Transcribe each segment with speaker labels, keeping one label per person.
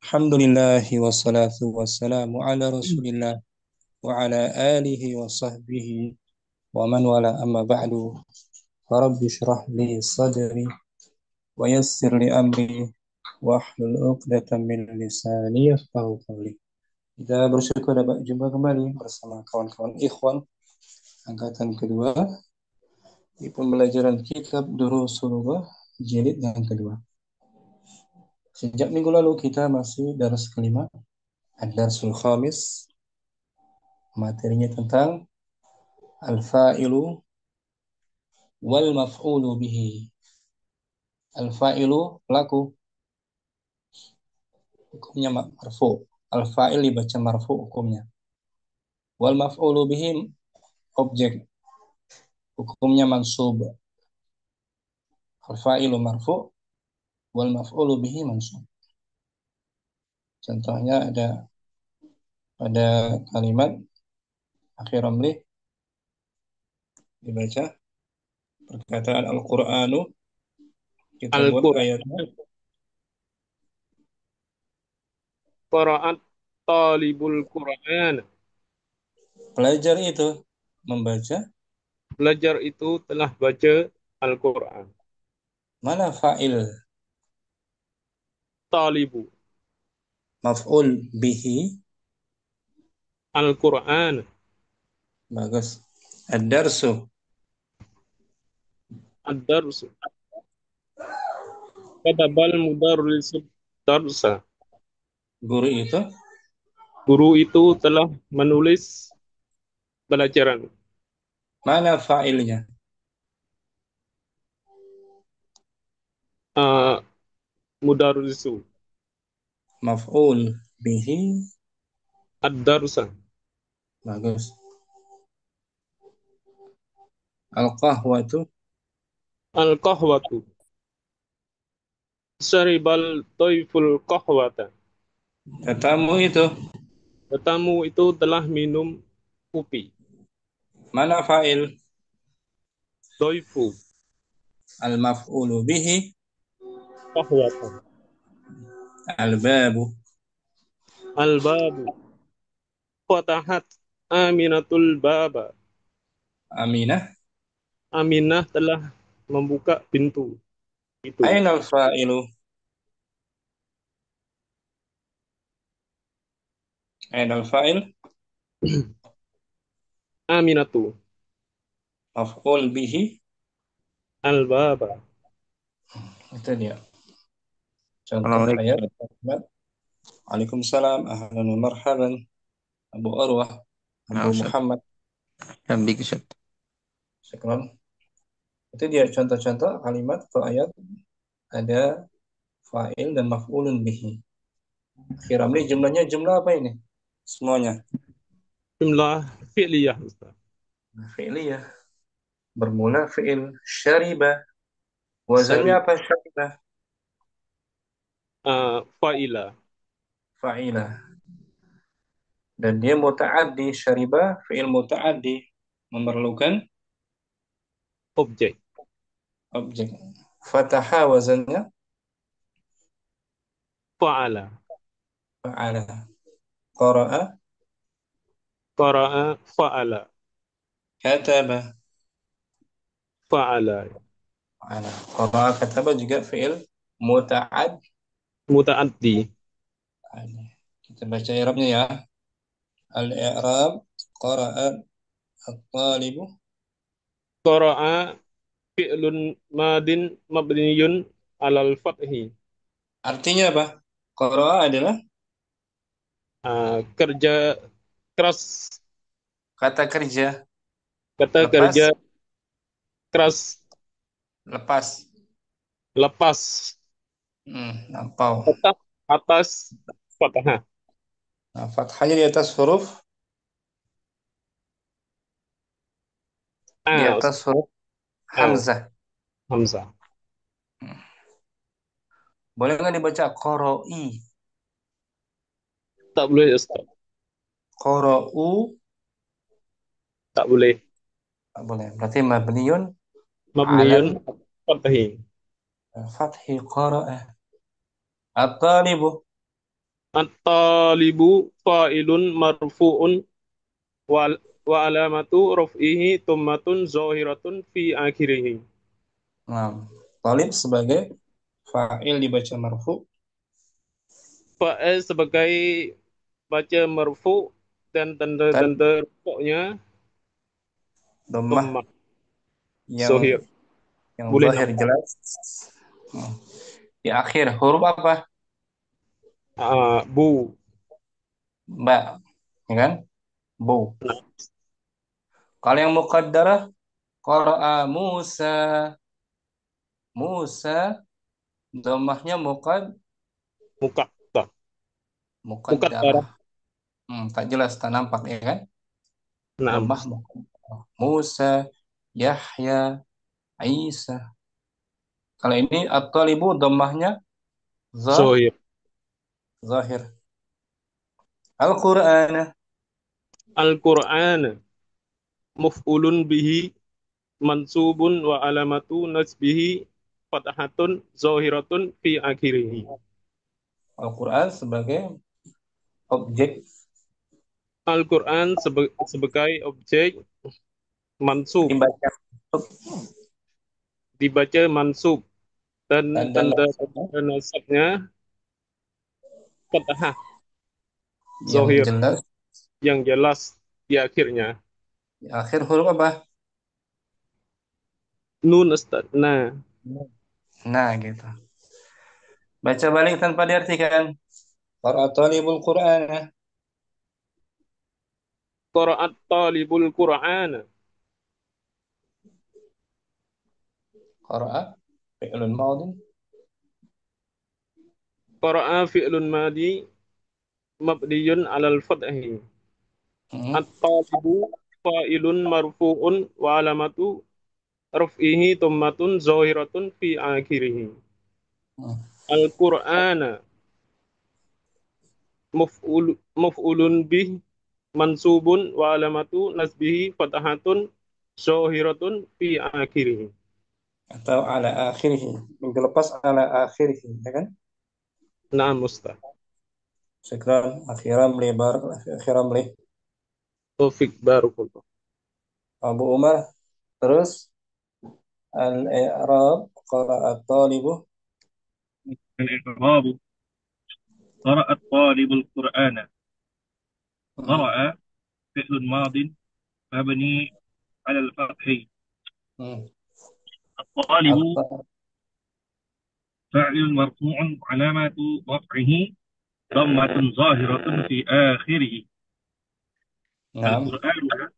Speaker 1: Alhamdulillah wassalatu wassalamu ala rasulillah wa ala alihi wa sahbihi wa man wala amma ba'du farabbi syrah li sadri wa yassir li amri wa ahlul uqdatan min lisani yafqahu qawli. Kita bersyukur dapat jumpa kembali bersama kawan-kawan ikhwan angkatan kedua di pembelajaran kitab Durusulullah jilid yang kedua. Sejak minggu lalu kita masih daras kelima, ad-darsul khamis. Materinya tentang al-fa'ilu wal maf'ulu bihi. Al-fa'ilu pelaku, hukumnya marfu. Al-fa'il dibaca marfu hukumnya. Wal maf'ulu bihi objek, hukumnya mansub. Al-fa'ilu marfu wal maf'ulu bihi mansub. Contohnya ada pada kalimat akhir amri dibaca perkataan Al-Qur'anu, kita buat
Speaker 2: Al-Qur'an
Speaker 1: ayatnya.
Speaker 2: Qara'at talibul Qur'an.
Speaker 1: Pelajar itu membaca.
Speaker 2: Belajar itu telah baca Al-Qur'an.
Speaker 1: Mana fa'il?
Speaker 2: Talibu
Speaker 1: Maf'ul bihi.
Speaker 2: Al-Qur'an.
Speaker 1: Bagus. Ad-darsu.
Speaker 2: Ad-darsu. Katabal mudarrisu darsa.
Speaker 1: Guru itu.
Speaker 2: Guru itu telah menulis pelajaran.
Speaker 1: Mana fa'ilnya?
Speaker 2: Uh, Mudarrisu.
Speaker 1: Maf'ul bihi.
Speaker 2: Ad-darsa.
Speaker 1: Bagus. Al-qahwatu.
Speaker 2: Al-qahwatu. Syaribal toiful qahwata.
Speaker 1: Tetamu itu.
Speaker 2: Tetamu itu telah minum kopi.
Speaker 1: Mana fa'il?
Speaker 2: Toifu.
Speaker 1: Al-maf'ulu bihi.
Speaker 2: Qahwata.
Speaker 1: Al-babu.
Speaker 2: Al-babu. Fatahat Aminatul baba.
Speaker 1: Aminah.
Speaker 2: Aminah telah membuka pintu itu.
Speaker 1: Aina al-fa'ilu? Aina al-fa'il?
Speaker 2: Aminatu
Speaker 1: Maf'ul bihi.
Speaker 2: al-baba.
Speaker 1: Itu dia. Contoh ayat.
Speaker 2: Assalamualaikum.
Speaker 1: Waalaikumsalam. Ahlan wa marhaban. Abu Arwah.
Speaker 2: Ya,
Speaker 1: Abu
Speaker 2: Ustaz.
Speaker 1: Muhammad.
Speaker 2: Yang big Ustaz.
Speaker 1: Syukran. Itu dia contoh-contoh kalimat atau ayat. Ada fa'il dan maf'ulun bihi. Akhir amri jumlahnya jumlah apa ini? Semuanya.
Speaker 2: Jumlah fi'liyah Ustaz.
Speaker 1: Fi'liyah. Bermula fi'il syariba. Wazannya
Speaker 2: Sari
Speaker 1: apa syariba?
Speaker 2: fa'ila.
Speaker 1: Fa'ilah. Dan dia muta'addi. Syariba fi'il muta'addi. Memerlukan
Speaker 2: Objek.
Speaker 1: objek. Fataha wazannya
Speaker 2: Fa'ala.
Speaker 1: fa'ala. Qara'a
Speaker 2: Qara'a fa'ala.
Speaker 1: kataba.
Speaker 2: Fa'ala.
Speaker 1: Fa'ala. Qara'a kataba juga fi'il muta'addi.
Speaker 2: Muta'addi.
Speaker 1: Kita baca i'rabnya ya. Al-i'rab qara'a at-talibu.
Speaker 2: Qara'a fi'lun madin mabniyun alal fathi.
Speaker 1: Artinya apa? Qara'a adalah
Speaker 2: Kerja keras.
Speaker 1: kata kerja.
Speaker 2: Kata kerja
Speaker 1: Lepas.
Speaker 2: keras.
Speaker 1: Lepas.
Speaker 2: Lepas.
Speaker 1: Lampau.
Speaker 2: Tetap atas fathah.
Speaker 1: Nah, fathahnya di atas huruf. Di
Speaker 2: A,
Speaker 1: atas huruf
Speaker 2: A,
Speaker 1: Hamzah.
Speaker 2: Hamzah.
Speaker 1: Boleh nggak dibaca qoro'i?
Speaker 2: Tak boleh Ustaz.
Speaker 1: Qoro'u.
Speaker 2: Tak boleh.
Speaker 1: Tak boleh. Berarti mabniun alal
Speaker 2: Mabniyun fathi.
Speaker 1: fathi qara'a. At-talibu.
Speaker 2: At-talibu fa'ilun marfu'un wa wa alamatu raf'ihi tummatun zahiratun fi akhirih.
Speaker 1: Nah, talib sebagai fa'il dibaca marfu,
Speaker 2: Fa'il sebagai baca marfu dan
Speaker 1: dan
Speaker 2: tanda-tanda rafa'nya
Speaker 1: dhammah
Speaker 2: dhamma
Speaker 1: yang
Speaker 2: zahir. Boleh
Speaker 1: zahir
Speaker 2: nampak.
Speaker 1: jelas. Hmm. Di akhir huruf apa?
Speaker 2: Bu.
Speaker 1: Ba, ya kan? Bu.
Speaker 2: Nah,
Speaker 1: Kalau yang muqaddarah, qara'a Musa. Musa, dhammahnya
Speaker 2: muqaddar.
Speaker 1: muqaddarah.
Speaker 2: Muqaddarah.
Speaker 1: Tak jelas, tak nampak ya kan?
Speaker 2: Naam.
Speaker 1: Dhammah muqaddarah. Musa, Yahya, Isa. Kalau ini at-talibu dhammahnya
Speaker 2: Zahir.
Speaker 1: zahir. Al-Qur'an.
Speaker 2: Al-Qur'an maf'ulun bihi mansubun wa alamatu nasbihi fathatun zahiratun fi akhirih.
Speaker 1: Al-Quran sebagai objek
Speaker 2: Al-Quran sebagai objek mansub,
Speaker 1: dibaca
Speaker 2: dibaca mansub, dan
Speaker 1: tanda
Speaker 2: tanda
Speaker 1: nasabnya
Speaker 2: tanda nasabnya fathah
Speaker 1: yang
Speaker 2: zahir
Speaker 1: jelas
Speaker 2: yang jelas di akhirnya.
Speaker 1: di akhir huruf apa?
Speaker 2: Nun Ustaz. Nah,
Speaker 1: Nah, gitu. Baca balik tanpa diartikan. Qara'a talibul Qur'an.
Speaker 2: qira'at talibul Qur'an.
Speaker 1: Qara'a fi'lun madin.
Speaker 2: Qara'a fi'lun madi mabniyun 'alal fathi.
Speaker 1: Hmm.
Speaker 2: At-talibu fa'ilun marfu'un wa alamatu raf'ihi tummatun zahiratun fi akhirih.
Speaker 1: Hmm.
Speaker 2: Al-Qur'ana maf'ulun bih mansubun wa alamatu nasbihi fatahatun zahiratun fi akhirih.
Speaker 1: Atau ala akhirih. Minggu lepas ala akhirih, ya kan?
Speaker 2: Naam Ustaz.
Speaker 1: Syukran. Akhiran beli akhiran beli
Speaker 2: Taufik barakallah.
Speaker 1: Abu Umar. Terus al-i'rab qara'a talibu.
Speaker 3: الإعراب قرأ الطالب القرآن.
Speaker 1: Hmm.
Speaker 3: قرأ فعل ماض مبني على الفتح.
Speaker 1: Hmm.
Speaker 3: الطالب
Speaker 1: At-
Speaker 3: فاعل مرفوع علامة رفعه ضمة ظاهرة في آخره.
Speaker 1: Naam.
Speaker 3: القرآن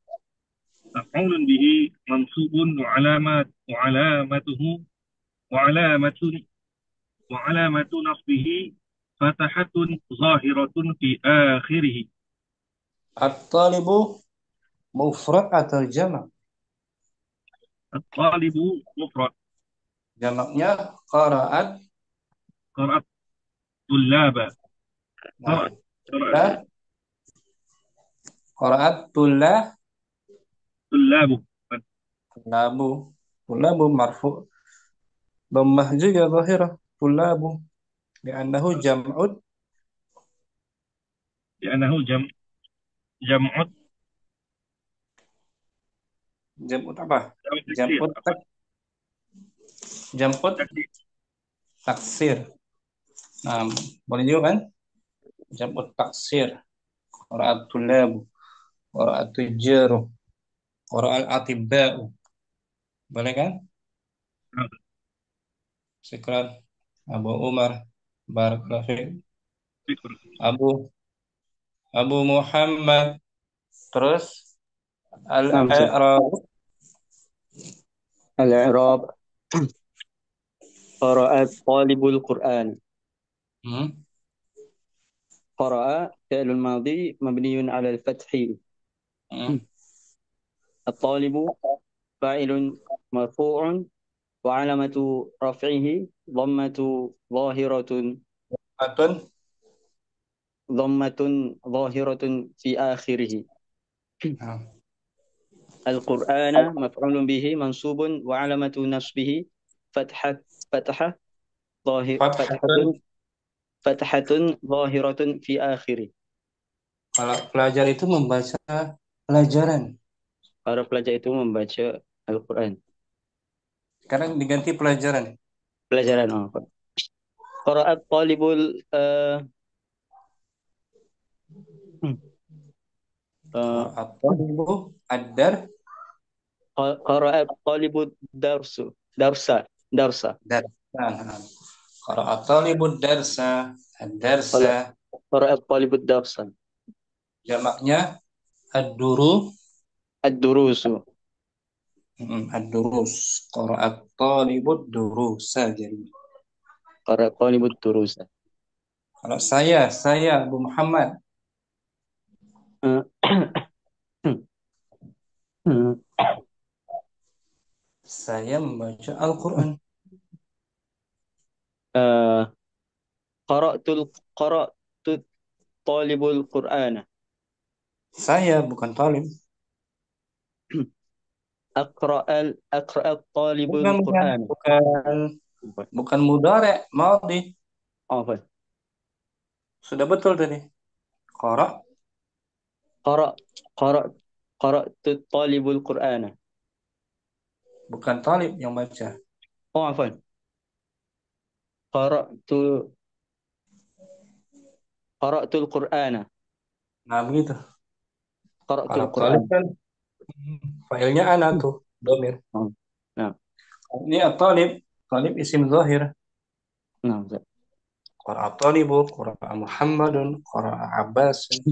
Speaker 3: مفعول به منصوب وعلامته وعلامة وعلامة نصبه فتحة ظاهرة في آخره.
Speaker 1: At-talibu mufrad atau jamak?
Speaker 3: الطالب مفرد.
Speaker 1: Jamaknya qara'at.
Speaker 3: قرأت طلاب.
Speaker 1: Nah,
Speaker 3: قرأت قرأت
Speaker 1: tullah, qara'at tullah,
Speaker 3: طلاب.
Speaker 1: tullabu. Tullabu marfu. Dhammah juga zahirah. Tullabu. Li'annahu jam'ud.
Speaker 3: لأنه جمع
Speaker 1: Jam'ud apa?
Speaker 3: تكسير.
Speaker 1: Jam'ud tak. Jam'ud
Speaker 3: تكسير.
Speaker 1: taksir. Nah, boleh juga kan? Jam'ud taksir. Qara'at tullabu. Qara'at tujjaru. Qara'al atibba'u. Boleh kan? Syukran. Abu Umar. Barakallahu fiik. Abu Abu Muhammad. Terus
Speaker 4: نعم أستاذ.
Speaker 1: al-i'rab.
Speaker 4: الإعراب قرأ طالب القرآن.
Speaker 1: Hmm.
Speaker 4: قرأ فعل الماضي مبني على الفتح.
Speaker 1: Hmm.
Speaker 4: الطالب فاعل مرفوع وعلامة رفعه ضمة ظاهرة
Speaker 1: Atun.
Speaker 4: ضمة ظاهرة في آخره.
Speaker 1: Nah.
Speaker 4: القرآن مفعول به منصوب وعلامة نصبه فتحة فتحة ظاهر فتحة
Speaker 1: Fathatun.
Speaker 4: Fathatun zahiratun fi akhiri.
Speaker 1: Kalau pelajar itu membaca pelajaran.
Speaker 4: Para pelajar itu membaca Al-Quran.
Speaker 1: Sekarang diganti pelajaran.
Speaker 4: Pelajaran. Oh. Qara'at talibul hmm, uh,
Speaker 1: At-talibu ad-dar
Speaker 4: qara'at talibud darsa.
Speaker 1: darsa. Kalau at-talibu darsa
Speaker 4: Qala-
Speaker 1: ad-darsa
Speaker 4: Qara'at talibud darsa.
Speaker 1: jamaknya ad-duru
Speaker 4: Ad-durusu.
Speaker 1: ad-durus. Kalau at-talibu durusa jadi.
Speaker 4: Qara'at talibud durusa.
Speaker 1: Kalau saya Abu Muhammad,
Speaker 4: Uh,
Speaker 1: saya membaca Al-Quran.
Speaker 4: qara'tul qara'tu talibul Qur'ana.
Speaker 1: Saya bukan talib.
Speaker 4: Aqra'at talibul
Speaker 1: Bukan, bukan,
Speaker 4: Qur'ana.
Speaker 1: bukan, bukan mudhari, madhi.
Speaker 4: Apa?
Speaker 1: Sudah betul tadi. Qara,
Speaker 4: Qara' qara' qara'tu talibul Qur'ana.
Speaker 1: bukan talib yang baca.
Speaker 4: Oh, afwan. Qara'tu qara'tul Qur'ana.
Speaker 1: Nah, begitu. Kalau
Speaker 4: Qara'tul
Speaker 1: talib
Speaker 4: Qur'an.
Speaker 1: kan failnya ana tuh, domir.
Speaker 4: Oh, nah,
Speaker 1: Ini at-talib, talib isim zahir.
Speaker 4: nah.
Speaker 1: Qara'a talibu, qara'a Muhammadun, qara'a Abbasun.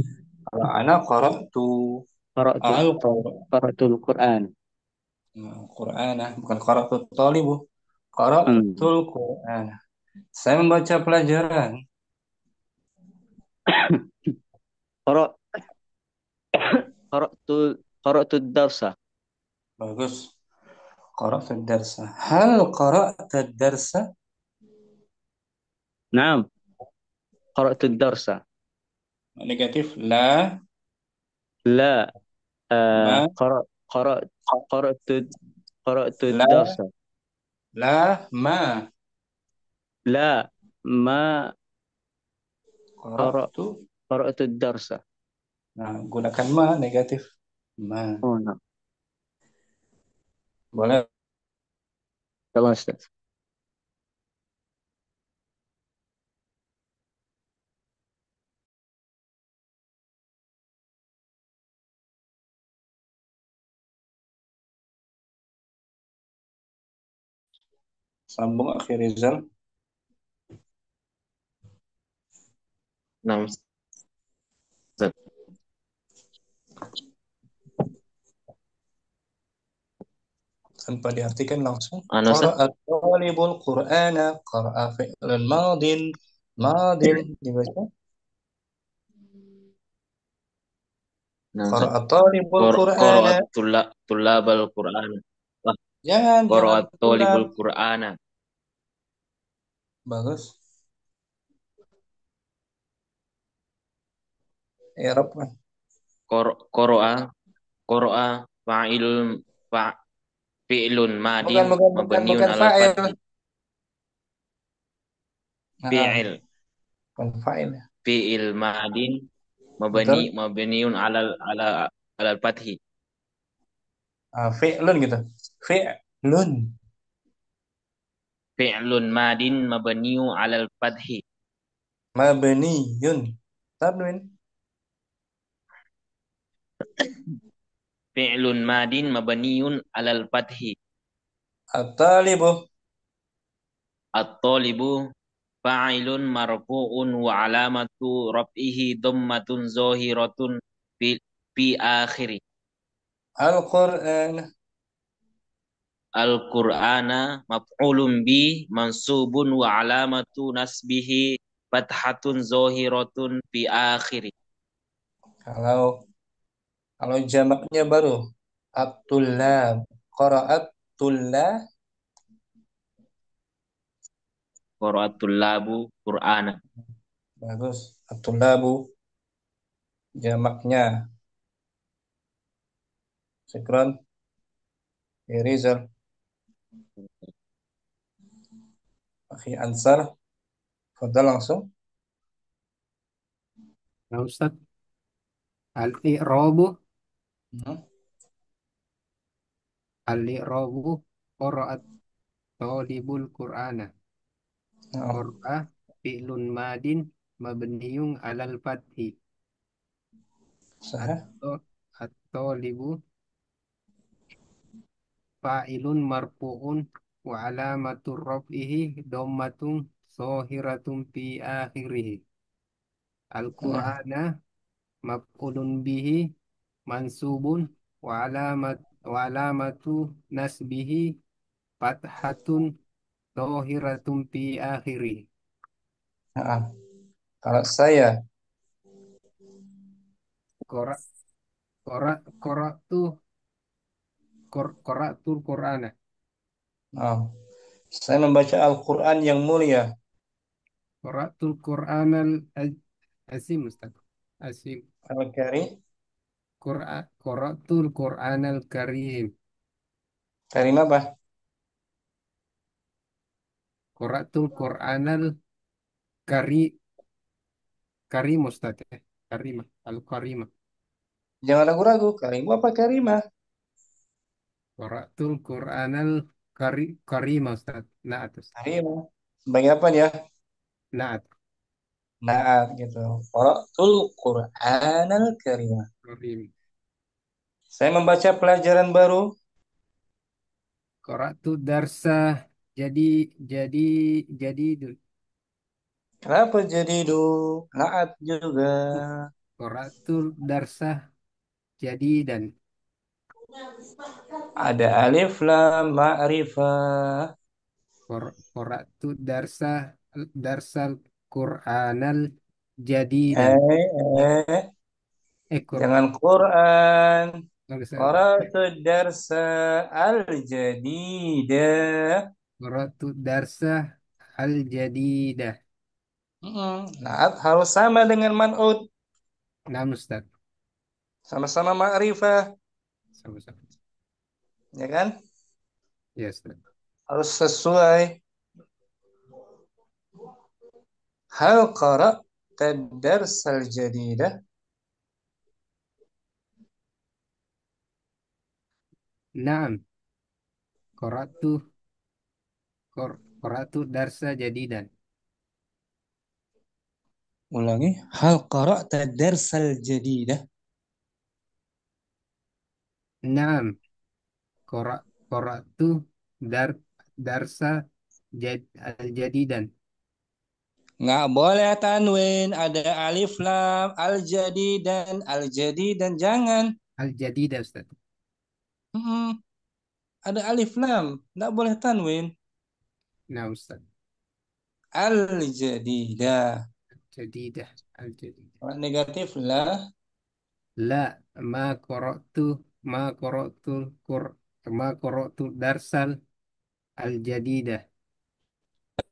Speaker 1: Kalau ana qara'tu
Speaker 4: Qara'tul qara'tul Qur'an.
Speaker 1: Qur'ana, bukan qara'tu talibu.
Speaker 4: Hmm.
Speaker 1: Qara'tul Qur'ana. Saya membaca pelajaran.
Speaker 4: Qara' qara'tu qara'tu darsa.
Speaker 1: Bagus. Qara'tu darsa. Hal qara'ta darsa?
Speaker 4: Naam, qara'tu darsa.
Speaker 1: Negatif. La,
Speaker 4: La
Speaker 1: ma,
Speaker 4: qara' qara'tu qara'tu
Speaker 1: la,
Speaker 4: darsa.
Speaker 1: la, ma.
Speaker 4: La ma qara'
Speaker 1: Qara'tu.
Speaker 4: qara'tu darsa.
Speaker 1: Nah, gunakan ma, negatif. Ma.
Speaker 4: Oh, nah.
Speaker 1: Boleh.
Speaker 4: Kalau Ustaz.
Speaker 1: Sambung akhir Rizal.
Speaker 5: Nah, Ustaz.
Speaker 1: Tanpa diartikan langsung.
Speaker 5: Anu, Ustaz.
Speaker 1: Qara'a talibul Qur'ana. Qara'a fi'lun madin. Madin. Dibaca.
Speaker 5: Nah, Ustaz.
Speaker 1: Qara'a talibul Qur'ana.
Speaker 5: Qira'at tulabal Qur'an. Wah,
Speaker 1: Jangan
Speaker 5: qira'at
Speaker 1: tulab.
Speaker 5: talibul Qur'ana.
Speaker 1: Bagus. I'rab kan.
Speaker 5: Qara'a qara'a fa'ilun fi'lun madin mabniun
Speaker 1: Bukan
Speaker 5: alal
Speaker 1: fa'il.
Speaker 5: fathi.
Speaker 1: Nah, bukan fa'il.
Speaker 5: Fi'il madin
Speaker 1: Betul.
Speaker 5: mabniun alal fathi.
Speaker 1: Fi'lun gitu. Fi'lun.
Speaker 5: Fi'lun madin mabniun alal fathi.
Speaker 1: Mabniyun. Tanwin.
Speaker 5: Fi'lun madin mabniun alal fathi.
Speaker 1: At-talibu.
Speaker 5: At-talibu fa'ilun marfu'un wa alamatu raf'ihi dhammatun zahiratun fi akhiri.
Speaker 1: Al-Qur'an.
Speaker 5: Al-Qur'ana maf'ulun bi mansubun wa alamatu nasbihi fathatun zahiratun fi akhiri.
Speaker 1: Kalau jamaknya baru at-tullab. Qara'at tullab.
Speaker 5: Qara'atul labu Qur'ana.
Speaker 1: Bagus. At-tullabu jamaknya. Syukran. Rizal. Akhi Ansar. Fadal langsung.
Speaker 6: Nah, Ustaz, al-i'rabu
Speaker 1: Hmm.
Speaker 6: al-i'rabu qira'at talibul Qur'ana.
Speaker 1: Nah,
Speaker 6: Qur'ah fi'lun madin mabniyun alal fathi.
Speaker 1: sah.
Speaker 6: At-talibu fa'ilun marfu'un wa alamatu raf'ihi dhammatun zahiratun fi akhirih.
Speaker 1: Hmm.
Speaker 6: Al-Qur'ana maf'ulun bihi mansubun wa alamatu nasbihi fathatun zahiratun fi akhirih.
Speaker 1: Nah, kalau saya,
Speaker 6: Qara qara qara'tu qara'tul Qur'ana.
Speaker 1: nah, saya membaca Al-Quran yang mulia.
Speaker 6: Qara'tul Qur'anal azim Ustaz. Azim.
Speaker 1: Al-Karim.
Speaker 6: Qara'tul Qur'anal Karim.
Speaker 1: Karim apa?
Speaker 6: Qara'tul Qur'anal Kari Karim Ustaz ya. Karimah. Al-Karimah.
Speaker 1: Jangan ragu-ragu. Karim apa Karimah?
Speaker 6: Qara'tul Qur'anal Karimah Ustaz. Na'at Ustaz.
Speaker 1: Karimah. Sebagai apa dia?
Speaker 6: Na'at.
Speaker 1: Naat gitu. Qara'tul Quran al-Karimah.
Speaker 6: Karim.
Speaker 1: Saya membaca pelajaran baru.
Speaker 6: Qara'tu darsa jadi jadi jadi
Speaker 1: Kenapa jadi do? Naat juga.
Speaker 6: Qara'tul darsa jadi dan
Speaker 1: Ada alif lam ma'rifah.
Speaker 6: Qara'tu darsal Qur'anal jadi dan
Speaker 1: Eh,
Speaker 6: Qur
Speaker 1: jangan Quran.
Speaker 6: darsa
Speaker 1: Qara'tu darsa al-jadidah.
Speaker 6: Qara'tu darsa al jadidah.
Speaker 1: Naat harus sama dengan man'ud.
Speaker 6: Nam Ustaz.
Speaker 1: Sama-sama ma'rifah.
Speaker 6: Sama-sama.
Speaker 1: Ya kan?
Speaker 6: Ya Ustaz.
Speaker 1: Harus sesuai. Hal qara'ta darsa al-jadidah.
Speaker 6: Naam. Qara'tu Qara'tu darsa jadidan.
Speaker 1: Ulangi. Hal qara'ta darsa al-jadidah.
Speaker 6: Naam. Qara'tu dar darsa al jadidan.
Speaker 1: Nggak boleh tanwin, ada alif lam, al-jadi dan jangan.
Speaker 6: Al jadidah Ustaz.
Speaker 1: Mm-mm. Ada alif lam, nggak boleh tanwin.
Speaker 6: Naam Ustaz.
Speaker 1: Al-jadidah.
Speaker 6: Jadidah. Al jadidah.
Speaker 1: Kalau negatif lah.
Speaker 6: La ma qara'tu ma qara'tu qur ma qara'tu darsal al jadidah.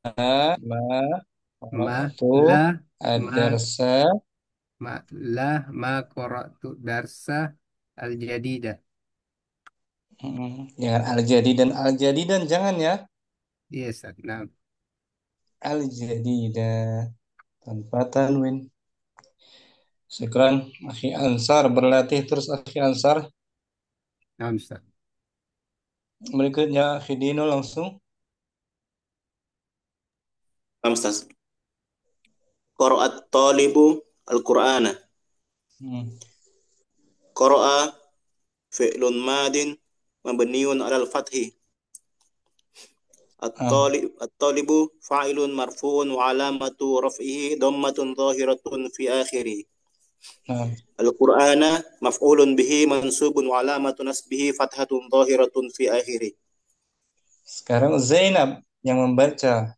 Speaker 1: Ma
Speaker 6: Ma
Speaker 1: qara'tu
Speaker 6: la ma
Speaker 1: ad-darsa.
Speaker 6: ma la ma qara'tu darsa al jadidah.
Speaker 1: Jangan al-jadi dan jangan ya.
Speaker 6: Iya Ustaz. Naam.
Speaker 1: Al-jadidah tanpa tanwin. Syukran, Akhi Ansar berlatih terus Akhi Ansar.
Speaker 6: Naam Ustaz.
Speaker 1: Berikutnya Akhi Dino langsung.
Speaker 7: Paham, Ustaz? Qara'at talibu al-Qur'ana.
Speaker 1: Hmm.
Speaker 7: Qara'a fi'lun madin mabniun 'alal fathi. At-talibu fa'ilun marfu'un wa 'alamatu raf'ihi dhammatun zahiratun fi akhirih.
Speaker 1: Nah,
Speaker 7: Al-Qur'ana maf'ulun bihi mansubun wa 'alamatu nasbihi fathatun zahiratun fi akhirih.
Speaker 1: sekarang Zainab yang membaca.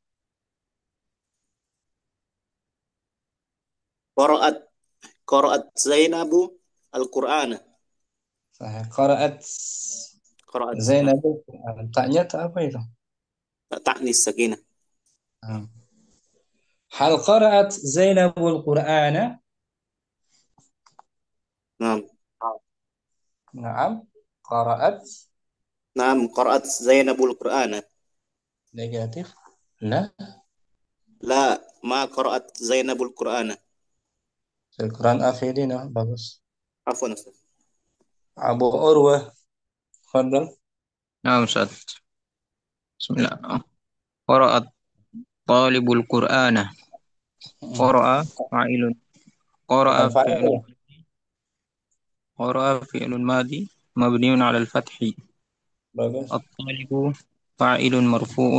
Speaker 7: Qara'at Qara'at Zainabu al-Qur'ana.
Speaker 1: Saya qara'at
Speaker 7: Qara'at
Speaker 1: Zainab. Taknya tak apa itu?
Speaker 7: ta'nis sakinah.
Speaker 1: Nah. Hal qara'at Zainab al-Qur'ana?
Speaker 7: Naam.
Speaker 1: Naam. Qara'at
Speaker 7: Naam, qara'at Zainabul Qur'ana.
Speaker 1: negatif. La.
Speaker 7: La, ma qara'at Zainabul Qur'ana.
Speaker 1: Syukran akhi Dina, bagus.
Speaker 7: عفوا أستاذ.
Speaker 1: Abu Urwah, tafadhal.
Speaker 8: نعم أستاذ. بسم الله. قرأ الطالب القرآن. قرأ فاعل. قرأ
Speaker 1: Bukan fa'il
Speaker 8: فعل.
Speaker 1: ya?
Speaker 8: قرأ فعل ماضي مبني على الفتح.
Speaker 1: Bagus.
Speaker 8: الطالب فاعل مرفوع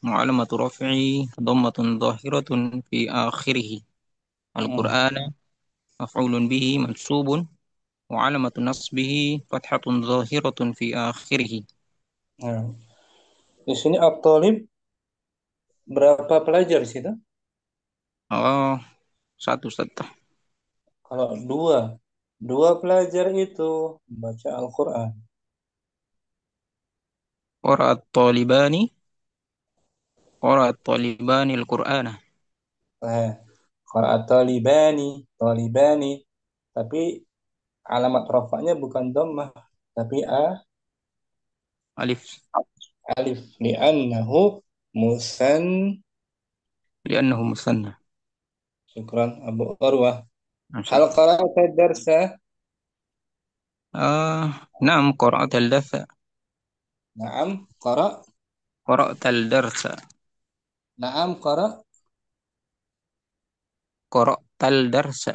Speaker 8: وعلامة رفعه ضمة ظاهرة في آخره. القرآن مفعول به منصوب وعلامة نصبه فتحة ظاهرة في آخره.
Speaker 1: Nah, di sini at-talib berapa pelajar di situ?
Speaker 8: Oh, satu Ustaz.
Speaker 1: Kalau dua pelajar itu membaca Al-Quran.
Speaker 8: قرأ الطالبان قرأ الطالبان القرآن.
Speaker 1: Nah, kalau talibani, tapi alamat rafa'nya bukan dhammah, tapi
Speaker 8: ألف
Speaker 1: alif li'annahu musan.
Speaker 8: لأنه مثنى.
Speaker 1: Syukran Abu Urwah.
Speaker 8: نعم
Speaker 1: Hal qara'ta darsa?
Speaker 8: نعم قرأت الدرس.
Speaker 1: Naam qara'.
Speaker 8: قرأت الدرس.
Speaker 1: Naam qara'.
Speaker 8: قرأت الدرس.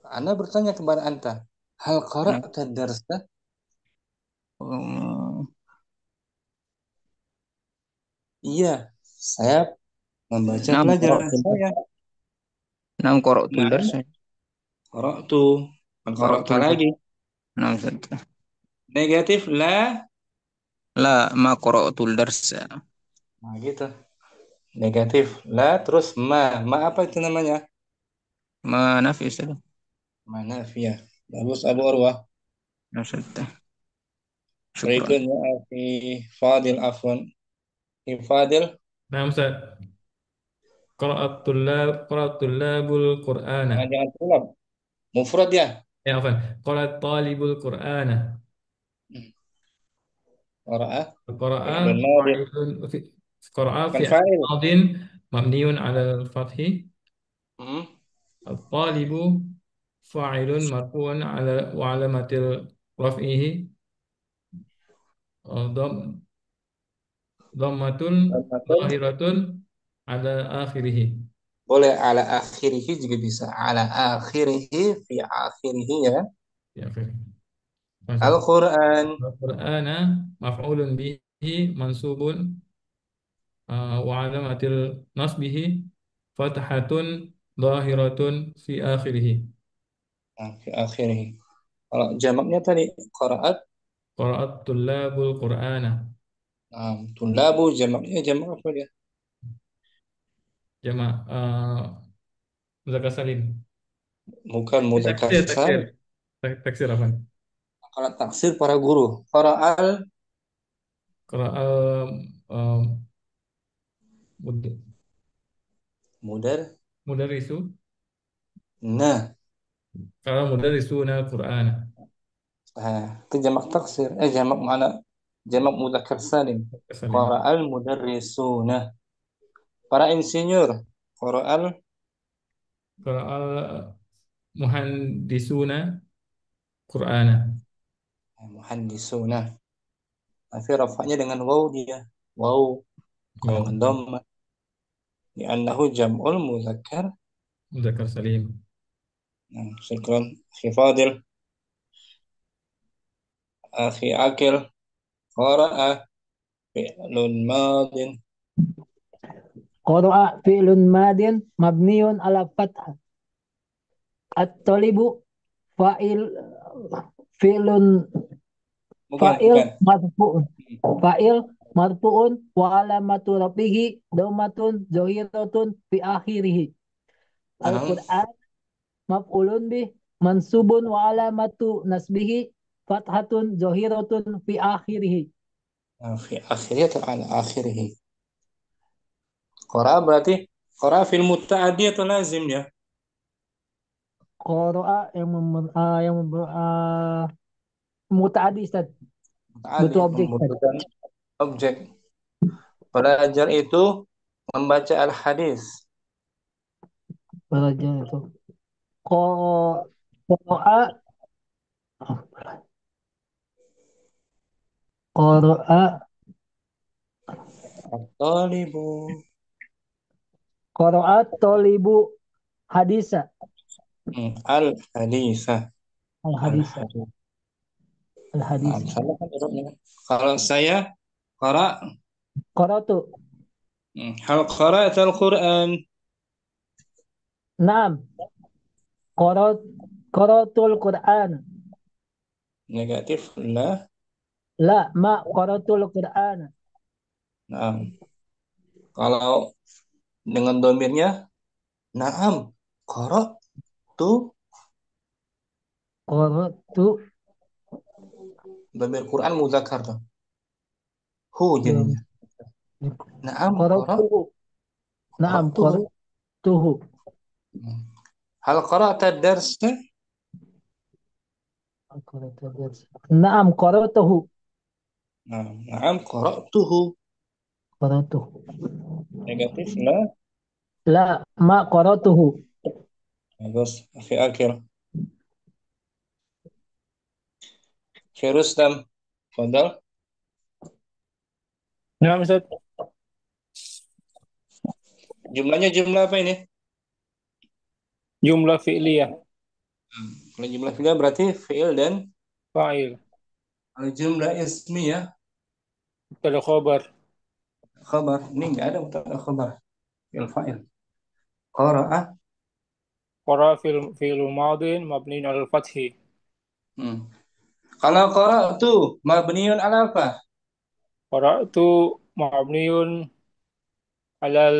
Speaker 1: Ana bertanya kepada anta, hal qara'ta darsa? Iya, saya membaca
Speaker 8: نعم
Speaker 1: pelajaran
Speaker 8: قرأت الدرس.
Speaker 1: saya.
Speaker 8: نعم قرأت
Speaker 1: Nah,
Speaker 8: الدرس.
Speaker 1: qara'tu.
Speaker 8: قرأت
Speaker 1: Qara'ta
Speaker 8: الدرس.
Speaker 1: lagi.
Speaker 8: نعم Ustaz.
Speaker 1: Negatif la.
Speaker 8: لا ما قرأت الدرس.
Speaker 1: Nah, gitu. Negatif la terus ma. Ma apa itu namanya?
Speaker 8: ما نفي Ustaz.
Speaker 1: Ma nafiyah. Bagus Abu Urwah.
Speaker 8: نعم Ustaz. شكرا.
Speaker 1: Berikutnya Akhi Fadil afwan. Akhi Fadil.
Speaker 9: Nah, Ustaz. Qira'at tullabul Qur'ana.
Speaker 1: Jangan tulab. Mufrad ya.
Speaker 9: Ya, afwan. Qira'at talibul Qur'ana.
Speaker 1: Qara'a.
Speaker 9: Qira'a
Speaker 1: Fi'lun madhi.
Speaker 9: Qira'a
Speaker 1: Bukan
Speaker 9: fi'l
Speaker 1: fa'il.
Speaker 9: madin mabniun 'ala al-fathi.
Speaker 1: Hmm.
Speaker 9: At-talibu fa'ilun marfu'un 'ala wa 'alamatil raf'ihi dhammatun zahiratun 'ala akhirih.
Speaker 1: Boleh ala akhirihi juga bisa. Ala akhirihi fi akhirihi ya kan?
Speaker 9: Ya, akhir.
Speaker 1: Al-Quran.
Speaker 9: Al-Qur'ana maf'ulun bihi mansubun wa 'alamatil nasbihi fathatun zahiratun fi akhirih.
Speaker 1: Nah, fi akhirihi. Kalau jamaknya tadi qira'at.
Speaker 9: Qira'at tullabul Qur'ana.
Speaker 1: Tulabu jamaknya jamak apa dia?
Speaker 9: Jamak muzakkar salim.
Speaker 1: Bukan mudzakkar
Speaker 9: Taksir,
Speaker 1: salim.
Speaker 9: taksir apa?
Speaker 1: Kalau taksir para guru. Qara'al
Speaker 9: Qira'al
Speaker 1: mudar.
Speaker 9: mudarisu.
Speaker 1: Nah,
Speaker 9: Kalau mudarisuna Qur'ana.
Speaker 1: itu jamak taksir. Jamak mana? Jamak mudzakkar salim.
Speaker 9: Salim.
Speaker 1: Qara'al mudarrisuna. Para insinyur. Qara'al
Speaker 9: Qira'al muhandisuna Qur'ana.
Speaker 1: muhandisuna. Tapi rafa'nya dengan waw dia. Waw. Kalau dengan dhammah. Li'annahu jam'ul mudzakkar.
Speaker 9: Muzakkar salim.
Speaker 1: Syukran. Akhi Fadil. Akhi Akil. Qara'a fi'lun madin.
Speaker 10: قرأ فعل ماض مبني على فتح. الطالب فاعل فعل فاعل مرفوع فاعل مرفوع وعلامة رفعه ضمة ظاهرة في آخره. القرآن مفعول به منصوب وعلامة نصبه فتحة ظاهرة في آخره.
Speaker 1: في آخره atau ala akhirih. Qara berarti qara fil muta'addi atau lazim ya?
Speaker 10: Qara'a yang muta'addi Ustaz. Butuh objek.
Speaker 1: Membutuhkan objek. Pelajar itu membaca al-hadis.
Speaker 10: Pelajar itu Ko- Qoro'a, Qoro'a,
Speaker 1: At-talibu.
Speaker 10: Qoro'a tolibu hadisa.
Speaker 1: Al-haditha.
Speaker 10: Al-hadisa.
Speaker 1: Al-hadith.
Speaker 10: Al-hadisa.
Speaker 1: Sama kan Arabnya. Kalau saya qara,
Speaker 10: Qara'tu.
Speaker 1: hal qara'at al-Quran.
Speaker 10: Naam. Qara'tul Qur'an.
Speaker 1: Negatif la.
Speaker 10: La, ma qara'tul Qur'an.
Speaker 1: Nah, kalau dengan domirnya na'am, qara'tu,
Speaker 10: Qara'tu.
Speaker 1: domir Quran muzakkar tuh. Hu
Speaker 10: Dom-
Speaker 1: jadinya. Na'am,
Speaker 10: Qara'tuhu. Naam,
Speaker 1: qara'tuhu.
Speaker 10: qara'tuhu.
Speaker 1: Hal qara'ta ad-darsa?
Speaker 10: Naam, qara'tuhu.
Speaker 1: Na'am, qara'tuhu.
Speaker 10: Qara'tuhu.
Speaker 1: Negatif la.
Speaker 10: La, ma qara'tuhu.
Speaker 1: Bagus, fi akhir. Fi Rustam. Fadal.
Speaker 9: Nah, Ustaz.
Speaker 1: Jumlahnya jumlah apa ini?
Speaker 9: Jumlah fi'liyah.
Speaker 1: Kalau jumlah fi'il berarti fi'il dan
Speaker 9: Fa'il.
Speaker 1: kalau jumlah ismiyah
Speaker 9: Ada khabar.
Speaker 1: khabar. Ini enggak ada mubtada khabar. Fi'il fa'il. Qara'a.
Speaker 9: Qara fi'il madin mabniun 'alal fathi.
Speaker 1: Kalau qara'tu mabniun ala apa?
Speaker 9: Qara'tu mabniun 'alal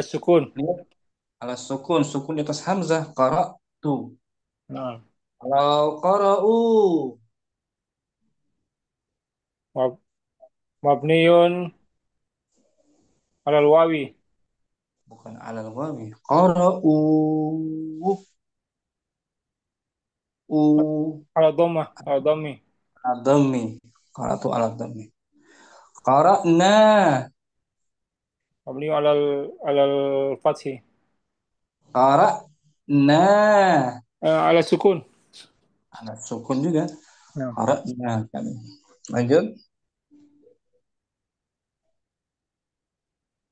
Speaker 9: sukun.
Speaker 1: Lihat. Ala sukun, sukun di atas hamzah, qara'tu.
Speaker 9: Nah,
Speaker 1: Kalau qara'u
Speaker 9: mabniun 'alal wawi.
Speaker 1: bukan alal wawi. Qara'u. U
Speaker 9: 'Ala dhammah, 'ala dhammi.
Speaker 1: adami. Qara'tu ala dhammi. Qara'na.
Speaker 9: Mabniun 'alal fathi.
Speaker 1: Qara'na.
Speaker 9: 'Ala sukun.
Speaker 1: Ala sukun juga.
Speaker 9: Nah.
Speaker 1: Qara'na kami. Lanjut.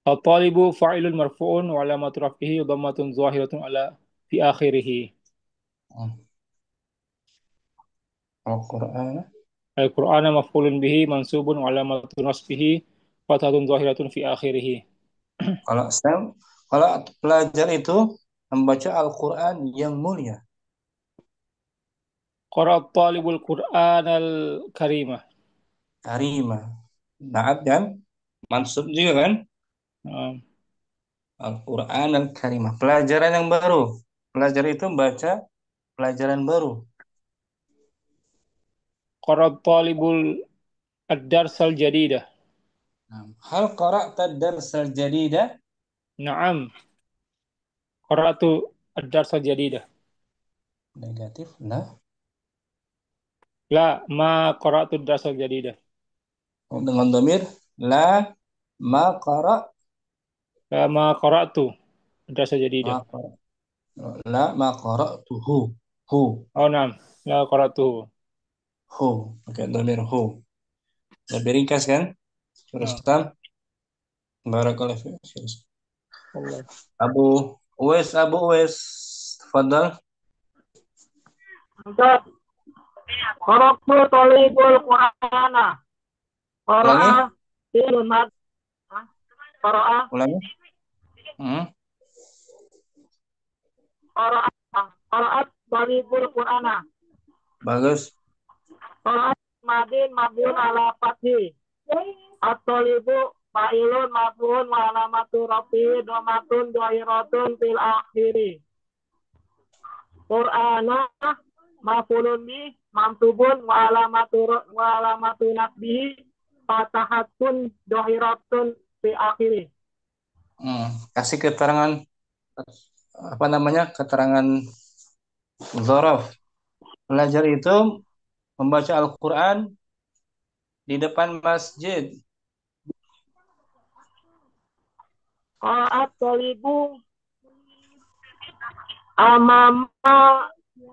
Speaker 9: At-talibu fa'ilun marfu'un wa alamatu raf'ihi dhammatun zahiratun ala fi akhirih.
Speaker 1: Al-Qur'an.
Speaker 9: Al-Qur'ana maf'ulun bihi mansubun wa alamatu nasbihi fathatun zahiratun fi akhirih.
Speaker 1: Kalau pelajar itu membaca Al-Qur'an yang mulia.
Speaker 9: Qara'at talibul Qur'anal karimah.
Speaker 1: Karimah. Naat kan? Mansub juga kan? Al-Qur'an al-Karimah. Pelajaran yang baru. Pelajar itu membaca pelajaran baru.
Speaker 9: Qara'at talibul ad-darsal jadidah.
Speaker 1: Hal qara'ta ad-darsal jadidah?
Speaker 9: Na'am. Qara'tu ad-darsal jadidah.
Speaker 1: Negatif. Nah.
Speaker 9: La, ma qara'tu ad-darsal jadidah.
Speaker 1: Dengan dhamir la ma qara'
Speaker 9: La ma qara'tu ad-darsal jadidah.
Speaker 1: La ma qara'tuhu. Hu.
Speaker 9: Oh, na'am. La qara'tuhu.
Speaker 1: Hu. Pakai dhamir hu. Lebih ringkas kan? Rustam. Barakallahu fiik. Abu Uwais. Tafadhal.
Speaker 11: Qara'tu talibul Qur'ana.
Speaker 1: Ulangi.
Speaker 11: Qara'a.
Speaker 1: Ulangi.
Speaker 11: Qara'at talibul Qur'ana.
Speaker 1: Bagus.
Speaker 11: Qara'at madin mabniun ala fathi. At-talibu fa'ilun maf'ulun wa alamatu rafi'i dhamatun dhahiratun fil akhiri. Qur'ana maf'ulun bi mansubun wa alamatu nasbihi fatahatun dhahiratun fi akhiri.
Speaker 1: Kasih keterangan apa namanya? Keterangan dzaraf. Pelajar itu membaca Al-Qur'an di depan masjid.
Speaker 11: Qara'at talibu amama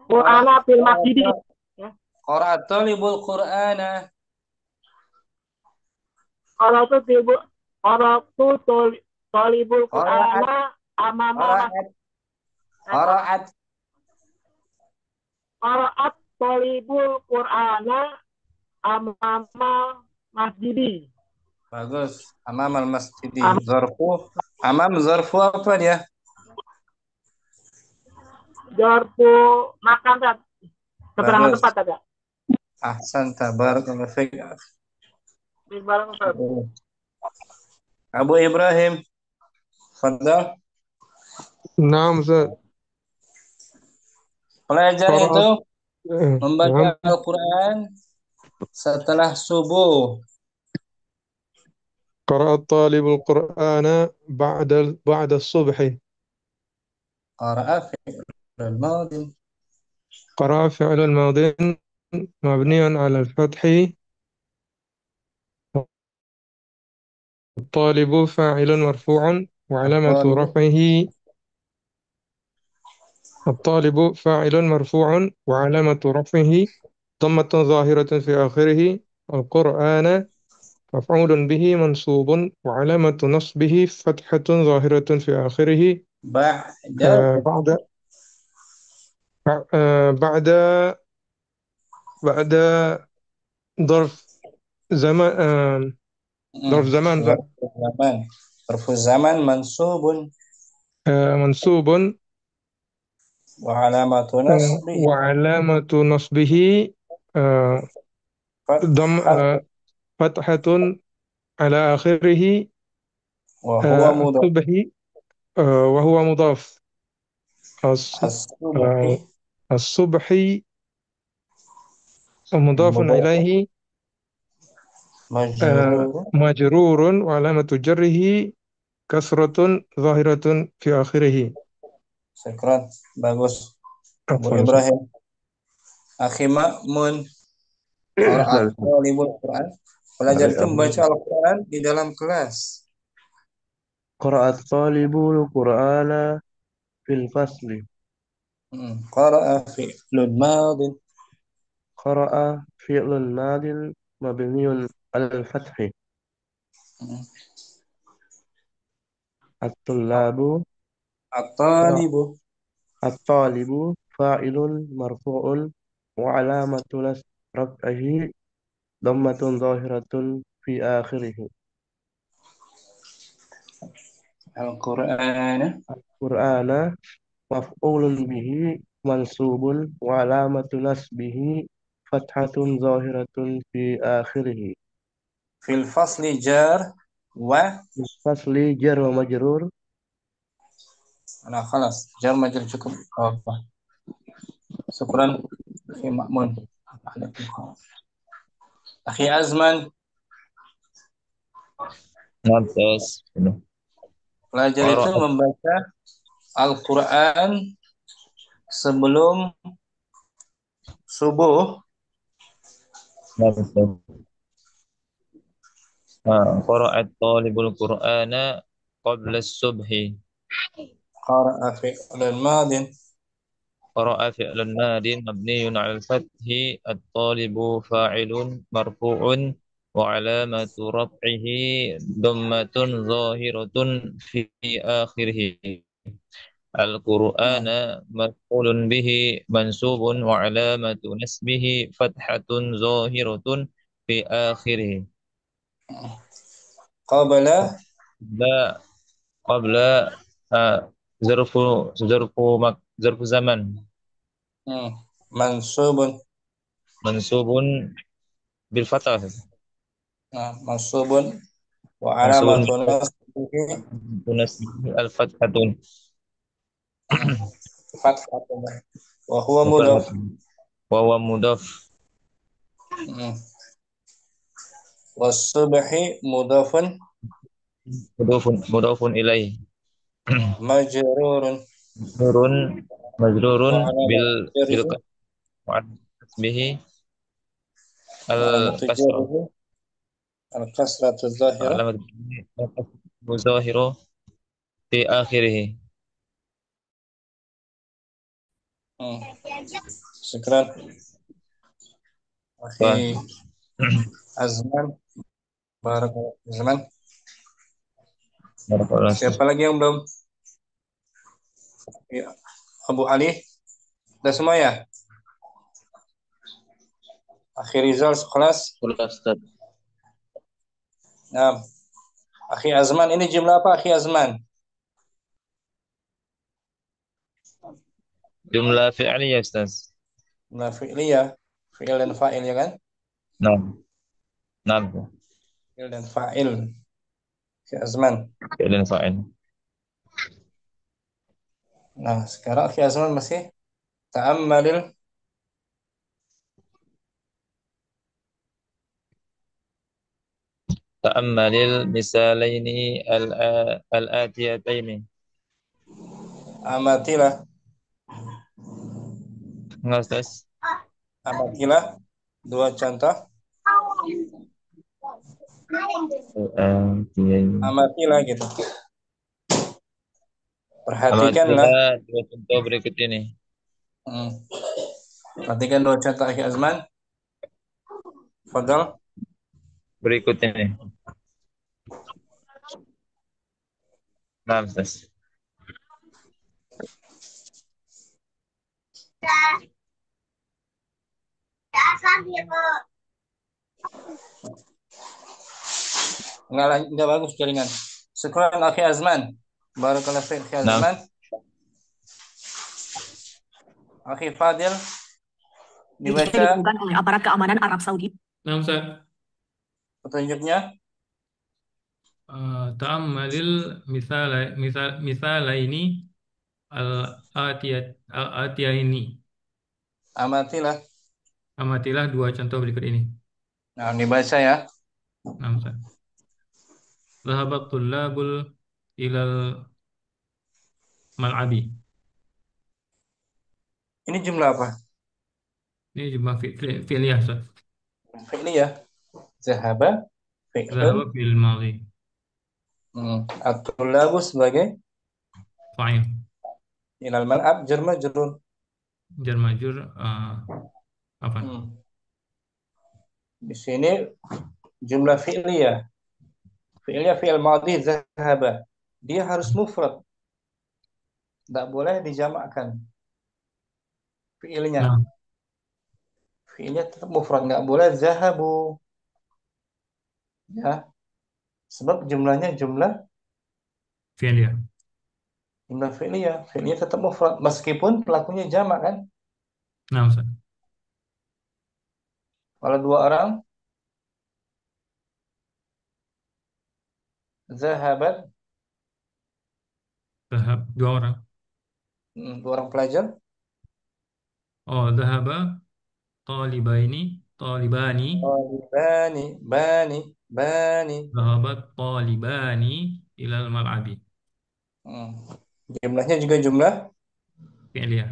Speaker 11: Qur'ana fil masjid. Ya.
Speaker 1: Qara'a talibul Qur'ana.
Speaker 11: Qara'tu talibul Qur'ana amama
Speaker 1: Qara'at.
Speaker 11: Qara'at talibul Qur'ana amama masjidi.
Speaker 1: Bagus. Amamal masjidi. Zarfu. Amam zarfu apa dia?
Speaker 11: Jarfu makan Tat. Keterangan
Speaker 1: Bagus.
Speaker 11: tepat ada.
Speaker 1: Ahsanta. Barakallahu fiik.
Speaker 11: Barang Ustaz.
Speaker 1: Abu Ibrahim. Fadal.
Speaker 12: نعم أستاذ.
Speaker 1: Pelajar itu
Speaker 12: قرأت
Speaker 1: membaca
Speaker 12: نعم
Speaker 1: Al-Quran setelah subuh.
Speaker 12: قرأ الطالب القرآن بعد الصبح.
Speaker 1: Qara'a fi'lul madhi.
Speaker 12: قرأ فعل الماضي مبني على الفتح. الطالب فاعل مرفوع وعلامة
Speaker 1: Al-Talib.
Speaker 12: رفعه. الطالب فاعل مرفوع وعلامة رفعه ضمة ظاهرة في آخره. القرآن مفعول به منصوب وعلامة نصبه فتحة ظاهرة في آخره.
Speaker 1: Ba'da.
Speaker 12: بعد بعد بعد ظرف زمان ظرف زمان
Speaker 1: Zaman. Zarfu zaman mansubun
Speaker 12: منصوب
Speaker 1: wa alamatu nasbihi
Speaker 12: وعلامة نصبه ضم فتحة على آخره.
Speaker 1: wa huwa mudaf.
Speaker 12: الصبح وهو مضاف.
Speaker 1: As-subhi
Speaker 12: الصبح مضاف
Speaker 1: mudaf
Speaker 12: إليه
Speaker 1: majrur.
Speaker 12: مجرور وعلامة جره كسرة ظاهرة في آخره.
Speaker 1: Sekran. Bagus. Abu
Speaker 12: عفوا.
Speaker 1: Ibrahim. Akhi Ma'mun. Qara'a talibul Quran. Pelajar itu membaca Al-Quran di dalam kelas.
Speaker 13: قرأ الطالب القرآن في الفصل.
Speaker 1: Qara'a fi'lul madhi.
Speaker 13: قرأ فعل ماض مبني على الفتح. الطلاب
Speaker 1: At-talibu.
Speaker 13: الطالب فاعل مرفوع وعلامة رفعه ضمة ظاهرة في آخره.
Speaker 1: Al-Quran.
Speaker 13: القرآن مفعول به منصوب وعلامة نصبه فتحة ظاهرة في آخره.
Speaker 1: Fil fasli jar wa.
Speaker 13: فصل جر ومجرور.
Speaker 1: Nah, khalas. Jar majrur cukup. Apa? Syukran. Akhi Ma'mun. Akhi Azman.
Speaker 5: Terus
Speaker 1: Pelajar itu membaca Al-Quran sebelum subuh.
Speaker 5: Qara'at talibul Qur'ana qabla as-subhi.
Speaker 1: Qara'a fi'lun madin.
Speaker 5: قرأ فعل ماض مبني على الفتح. الطالب فاعل مرفوع وعلامة رفعه ضمة ظاهرة في آخره. القرآن مفعول به منصوب وعلامة نسبه فتحة ظاهرة في آخره. قبل ظرف زمن منصوب بالفتح.
Speaker 1: Mansubun wa alamatu
Speaker 5: nasbihi al-fathatun.
Speaker 1: Fathatun. Wa huwa mudaf.
Speaker 5: Wa huwa mudaf.
Speaker 1: Was-subhi mudafun.
Speaker 5: Mudafun ilaih.
Speaker 1: Majrurun.
Speaker 5: Majrurun bil nasbihi al-kasrah.
Speaker 1: Al-kasratu zahirah.
Speaker 5: Alamat zahiru fi akhirih.
Speaker 1: Syukran.
Speaker 5: Wah.
Speaker 1: Akhi Azman. Barakallahu Azman.
Speaker 5: Barakallahu.
Speaker 1: Siapa lagi yang belum? Ya. Abu Ali. Udah semua ya? Akhi Rizal sekelas.
Speaker 4: Sudah, Ustaz.
Speaker 1: Nah. Akhi Azman, ini jumlah apa Akhi Azman?
Speaker 5: Jumlah fi'liyah Ustaz.
Speaker 1: Jumlah fi'liyah. Fi'il dan fa'il ya kan?
Speaker 5: Nah.
Speaker 1: Fi'il dan fa'il. Akhi Azman.
Speaker 5: Fi'il dan fa'il.
Speaker 1: Nah, sekarang Akhi Azman masih ta'ammalil
Speaker 5: Ta'ammalil misalaini al-atiyataini.
Speaker 1: amatilah.
Speaker 5: Enggak Ustaz.
Speaker 1: Amatilah. Dua contoh. Amatilah gitu. Perhatikanlah.
Speaker 5: Amatilah dua contoh berikut ini.
Speaker 1: Perhatikan dua contoh Akhi Azman. Fadal.
Speaker 5: Berikut ini. Nah, Ustaz.
Speaker 1: Enggak bagus jaringan. Syukran Akhi Azman. Barakallahu fiik Akhi Azman. Akhi Fadil. Dibaca
Speaker 14: Dilakukan oleh aparat keamanan Arab Saudi.
Speaker 2: Nah, Ustaz.
Speaker 1: petunjuknya.
Speaker 2: Ta'ammalil misalaini al-atiyaini. Amatilah dua contoh berikut ini.
Speaker 1: Nah, dibaca ya.
Speaker 2: Nah, Ustaz. Dhahabat tullabul ilal mal'abi.
Speaker 1: Ini jumlah apa?
Speaker 2: Ini jumlah fi'liyah, Ustaz.
Speaker 1: Fi'liyah. Zahaba
Speaker 2: Dhahaba fi'il madhi.
Speaker 1: At-tullabu sebagai
Speaker 2: Fa'il.
Speaker 1: ilal mal'ab jar majrur.
Speaker 2: Jar majrur apa?
Speaker 1: Di sini jumlah fi'liyah. Fi'liyah fi'il madhi zahaba. Dia harus mufrad. Tidak boleh dijamakkan. Fi'ilnya. Fi'ilnya tetap mufrad, nggak boleh zahabu. Ya. Sebab jumlahnya jumlah
Speaker 2: fi'liyah.
Speaker 1: Jumlah fi'liyah. Fi'liyah tetap mufrad meskipun pelakunya jamak kan?
Speaker 2: Nah, Ustaz.
Speaker 1: Kalau dua orang zahabat,
Speaker 2: Dua orang.
Speaker 1: dua orang pelajar.
Speaker 2: Oh, dhahaba talibani.
Speaker 1: Bani.
Speaker 2: Dhahabat talibani ilal mal'abi.
Speaker 1: Jumlahnya juga jumlah
Speaker 2: Fi'liyah.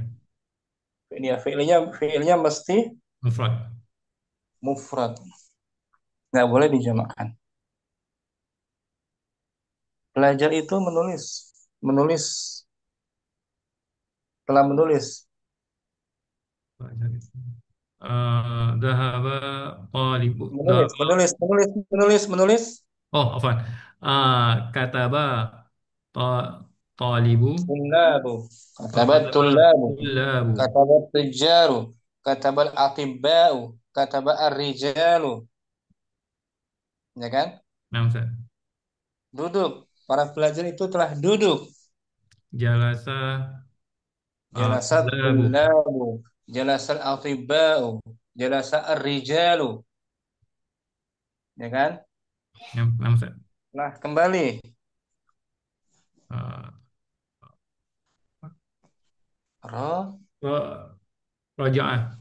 Speaker 1: Fi'ilnya mesti mufrad. Nggak boleh dijamakkan. Pelajar itu telah menulis.
Speaker 2: Dhahaba talibu.
Speaker 1: Menulis.
Speaker 2: Oh, afwan. Kataba talibu.
Speaker 1: Katabat tullabu. Katabat rijalu. Katabat atibba'u. Katabat ar-rijalu. Ya kan?
Speaker 2: Nah, Ustaz.
Speaker 1: Duduk. Para pelajar itu telah duduk.
Speaker 2: Jalasa
Speaker 1: tullabu. Jalasa atibba'u. Jalasa ar-rijalu. Ya kan?
Speaker 2: Nah, Ustaz.
Speaker 1: Nah, kembali.
Speaker 2: Raja'ah.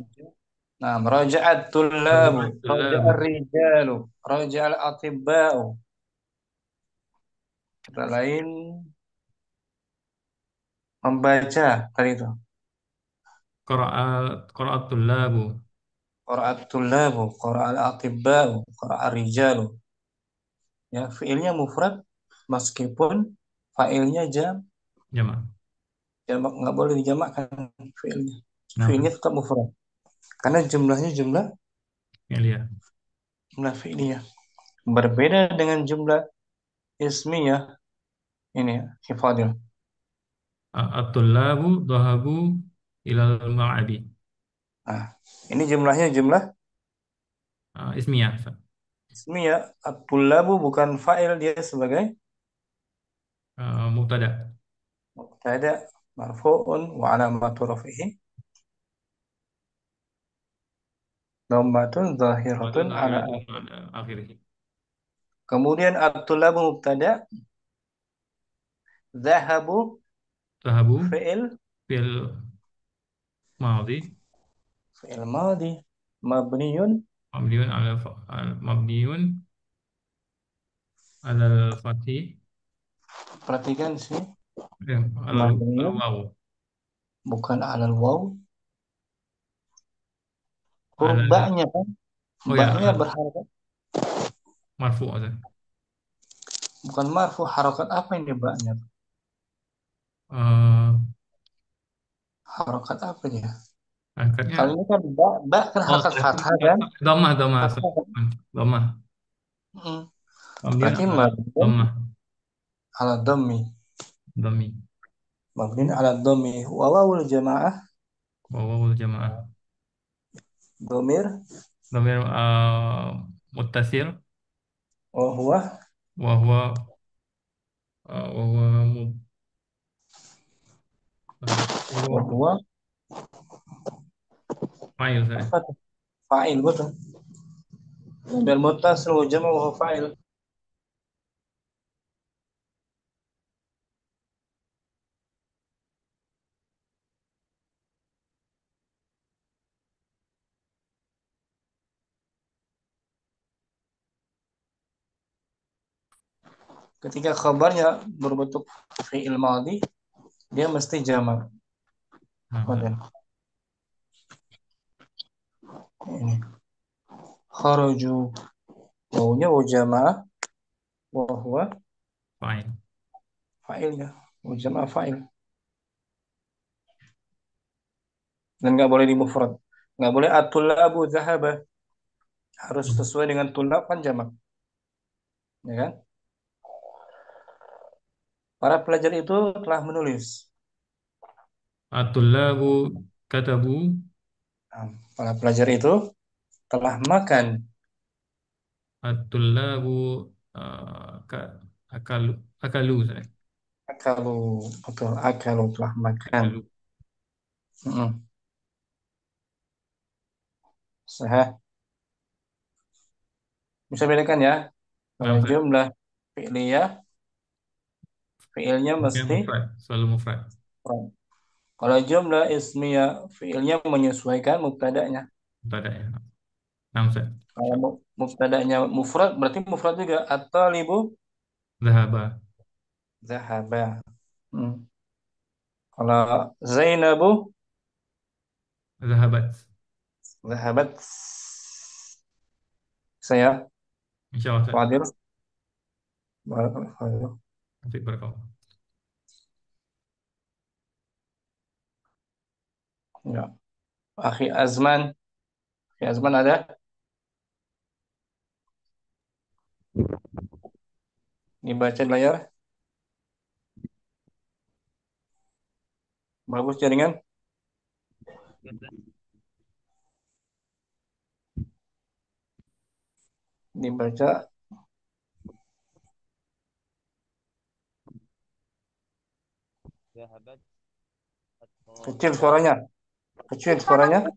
Speaker 1: Nah, raja'at tullabu, raja'ar rijalu, raja'al atibba'u. Kata lain membaca tadi itu.
Speaker 2: Qara'at tullabu.
Speaker 1: Qara'at tullabu, qara'al atibba'u, qara'ar rijalu. Ya, fiilnya mufrad meskipun fa'ilnya jamak. Jamak nggak boleh dijamakkan fiilnya.
Speaker 15: Nah,
Speaker 1: fiilnya tetap mufrad. Karena jumlahnya jumlah
Speaker 15: fi'liyah.
Speaker 1: fi'liyah. Berbeda dengan jumlah ismiyah. Ini ya, Fadil.
Speaker 15: At-tullabu dhahabu ilal ma'adi.
Speaker 1: Nah, ini jumlahnya jumlah
Speaker 15: Ismiyah. Ustaz.
Speaker 1: ismiyah. At-tullabu bukan fa'il, dia sebagai
Speaker 15: Mubtada.
Speaker 1: mubtada marfu'un wa alamatu raf'ihi dhammatun zahiratun ala
Speaker 15: Akhirih.
Speaker 1: kemudian at-tullabu mubtada, dhahabu
Speaker 15: Dhahabu
Speaker 1: fi'il
Speaker 15: fi'il madhi
Speaker 1: madi mabniyun
Speaker 15: mabniun alal fathi
Speaker 1: perhatikan sih
Speaker 15: alal
Speaker 1: mabniyun
Speaker 15: waw
Speaker 1: bukan alal waw, huruf
Speaker 15: alal
Speaker 1: ba-nya kan,
Speaker 15: oh ya
Speaker 1: ba-nya berharakat
Speaker 15: marfu Ustaz.
Speaker 1: bukan marfu, harakat apa ini ba-nya? Harakat apa dia?
Speaker 15: Angkatnya
Speaker 1: Kalau ini kan ba kan harakat fathah kan?
Speaker 15: Dhammah
Speaker 1: Fathah kan?
Speaker 15: Dhammah.
Speaker 1: Berarti mabniyun
Speaker 15: Dhammah.
Speaker 1: ala dhammi.
Speaker 15: Dhammi.
Speaker 1: Mabniyun ala dhammi wa wawul jamaah
Speaker 15: Wawul jamaah.
Speaker 1: dhamir
Speaker 15: Dhamir muttasil
Speaker 1: wa huwa
Speaker 15: wa huwa mub
Speaker 1: wa huwa
Speaker 15: fa'il saya.
Speaker 1: fa'il, betul. Dan muttasil wa jama' wa huwa fa'il. Ketika khabarnya berbentuk fi'il madhi, dia mesti jamak. Ini kharaju, wawunya wa jamaah wa huwa
Speaker 15: Fa'il.
Speaker 1: fa'ilnya, wa jamaah fa'il. Dan nggak boleh di mufrad, nggak boleh at-tullabu dhahaba, harus sesuai dengan tullab kan jamak, ya kan? Para pelajar itu telah menulis.
Speaker 15: At-tullabu katabu.
Speaker 1: Para pelajar itu telah makan.
Speaker 15: At-tullabu akalu saya.
Speaker 1: Akalu, betul, akalu telah makan. Sahih. Bisa bedakan ya. Kalau jumlah fi'liyah, fi'ilnya mesti
Speaker 15: mufrad, selalu mufrad.
Speaker 1: Kalau jumlah ismiyah, fi'ilnya menyesuaikan mubtada'nya.
Speaker 15: Mubtada'nya.
Speaker 1: Kalau mubtada'nya mufrad, berarti mufrad juga. At-talibu
Speaker 15: Zahaba.
Speaker 1: Zahaba. Kalau Zainabu
Speaker 15: Zahabat.
Speaker 1: Zahabat. Saya
Speaker 15: Insyaallah.
Speaker 1: Fadil.
Speaker 15: Barakallahu.
Speaker 1: Ya. Akhi Azman. Akhi Azman ada? Dibaca di layar. Bagus jaringan. Dibaca. Kecil suaranya. Kecil suaranya.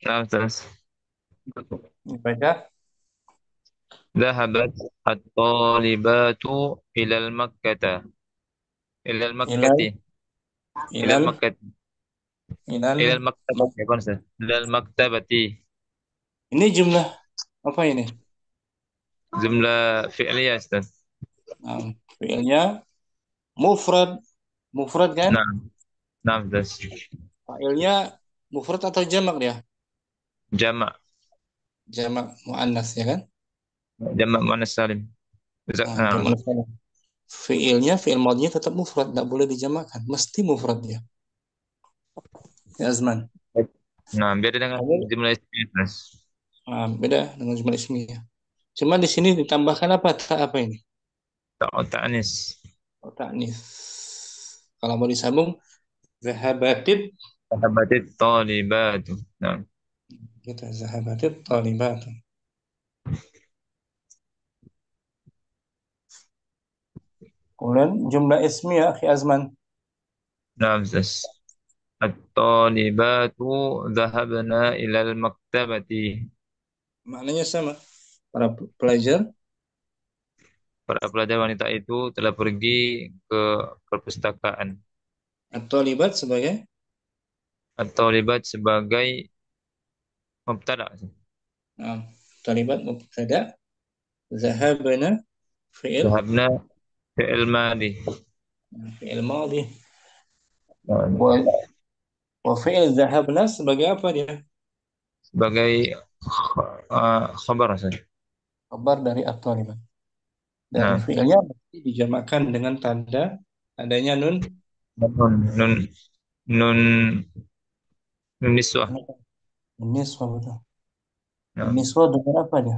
Speaker 5: Nah, terus.
Speaker 1: Dibaca.
Speaker 5: Dhahabat at-talibatu ilal makkata. Ilal makkati. Ilal makkati. Ilal maktabati. Ilal maktabati.
Speaker 1: Ini jumlah apa ini?
Speaker 5: Jumlah fi'liyah, Ustaz.
Speaker 1: Fi'ilnya mufrad. Mufrad kan?
Speaker 5: Nah, Ustaz.
Speaker 1: Fa'ilnya mufrad atau jamak dia?
Speaker 5: Jamak.
Speaker 1: Jamak muannas ya kan?
Speaker 5: Jamak muannas salim.
Speaker 1: Fi'ilnya, fi'il madhinya tetap mufrad, tidak boleh dijamakkan, mesti mufrad dia. Ya Azman.
Speaker 5: Nah, beda dengan
Speaker 1: Kamu
Speaker 5: jumlah ismiyah, Mas.
Speaker 1: beda dengan jumlah ismiyah. Cuma di sini ditambahkan apa? Tak apa ini?
Speaker 5: Ta'anis.
Speaker 1: Oh, taknis. Kalau mau disambung, zahabatid.
Speaker 5: Sahabatit talibatu. Nah,
Speaker 1: Kita zahabatid talibat. Kemudian jumlah ismiyah, Akhi Azman.
Speaker 5: nah, Ustaz. At-talibatu dhahabna ilal maktabati.
Speaker 1: Maknanya sama. Para pelajar.
Speaker 5: Para pelajar wanita itu telah pergi ke perpustakaan.
Speaker 1: At-talibat sebagai
Speaker 5: At-talibat sebagai mubtada.
Speaker 1: talibat mubtada. Zahabna fi'il.
Speaker 5: Dhahabna fi'il madi.
Speaker 1: Fi'il madhi.
Speaker 5: Nah,
Speaker 1: Wa fi'il zahabna sebagai apa dia?
Speaker 5: sebagai khabar, Ustaz.
Speaker 1: Kabar dari at-talibat. Dan
Speaker 5: Nah,
Speaker 1: fi'ilnya mesti dijamakkan dengan tanda adanya nun
Speaker 5: nun nun nun niswah.
Speaker 1: niswa betul.
Speaker 5: Nah,
Speaker 1: Niswa dengan apa dia?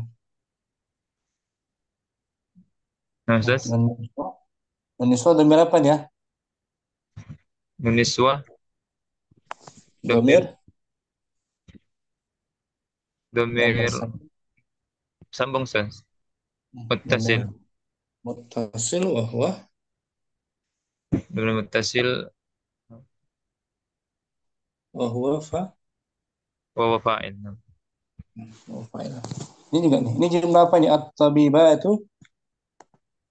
Speaker 5: nah, Ustaz.
Speaker 1: Nun niswa dengan apa dia?
Speaker 5: Nun niswah
Speaker 1: Domir.
Speaker 5: domir sambung, Ustaz. Muttasil.
Speaker 1: Muttasil wa huwa
Speaker 5: Domir muttasil
Speaker 1: fa
Speaker 5: wa huwa fa'il. Nah,
Speaker 1: wa fa'il. Ini juga nih. Ini jumlah apa nih? At-tabibatu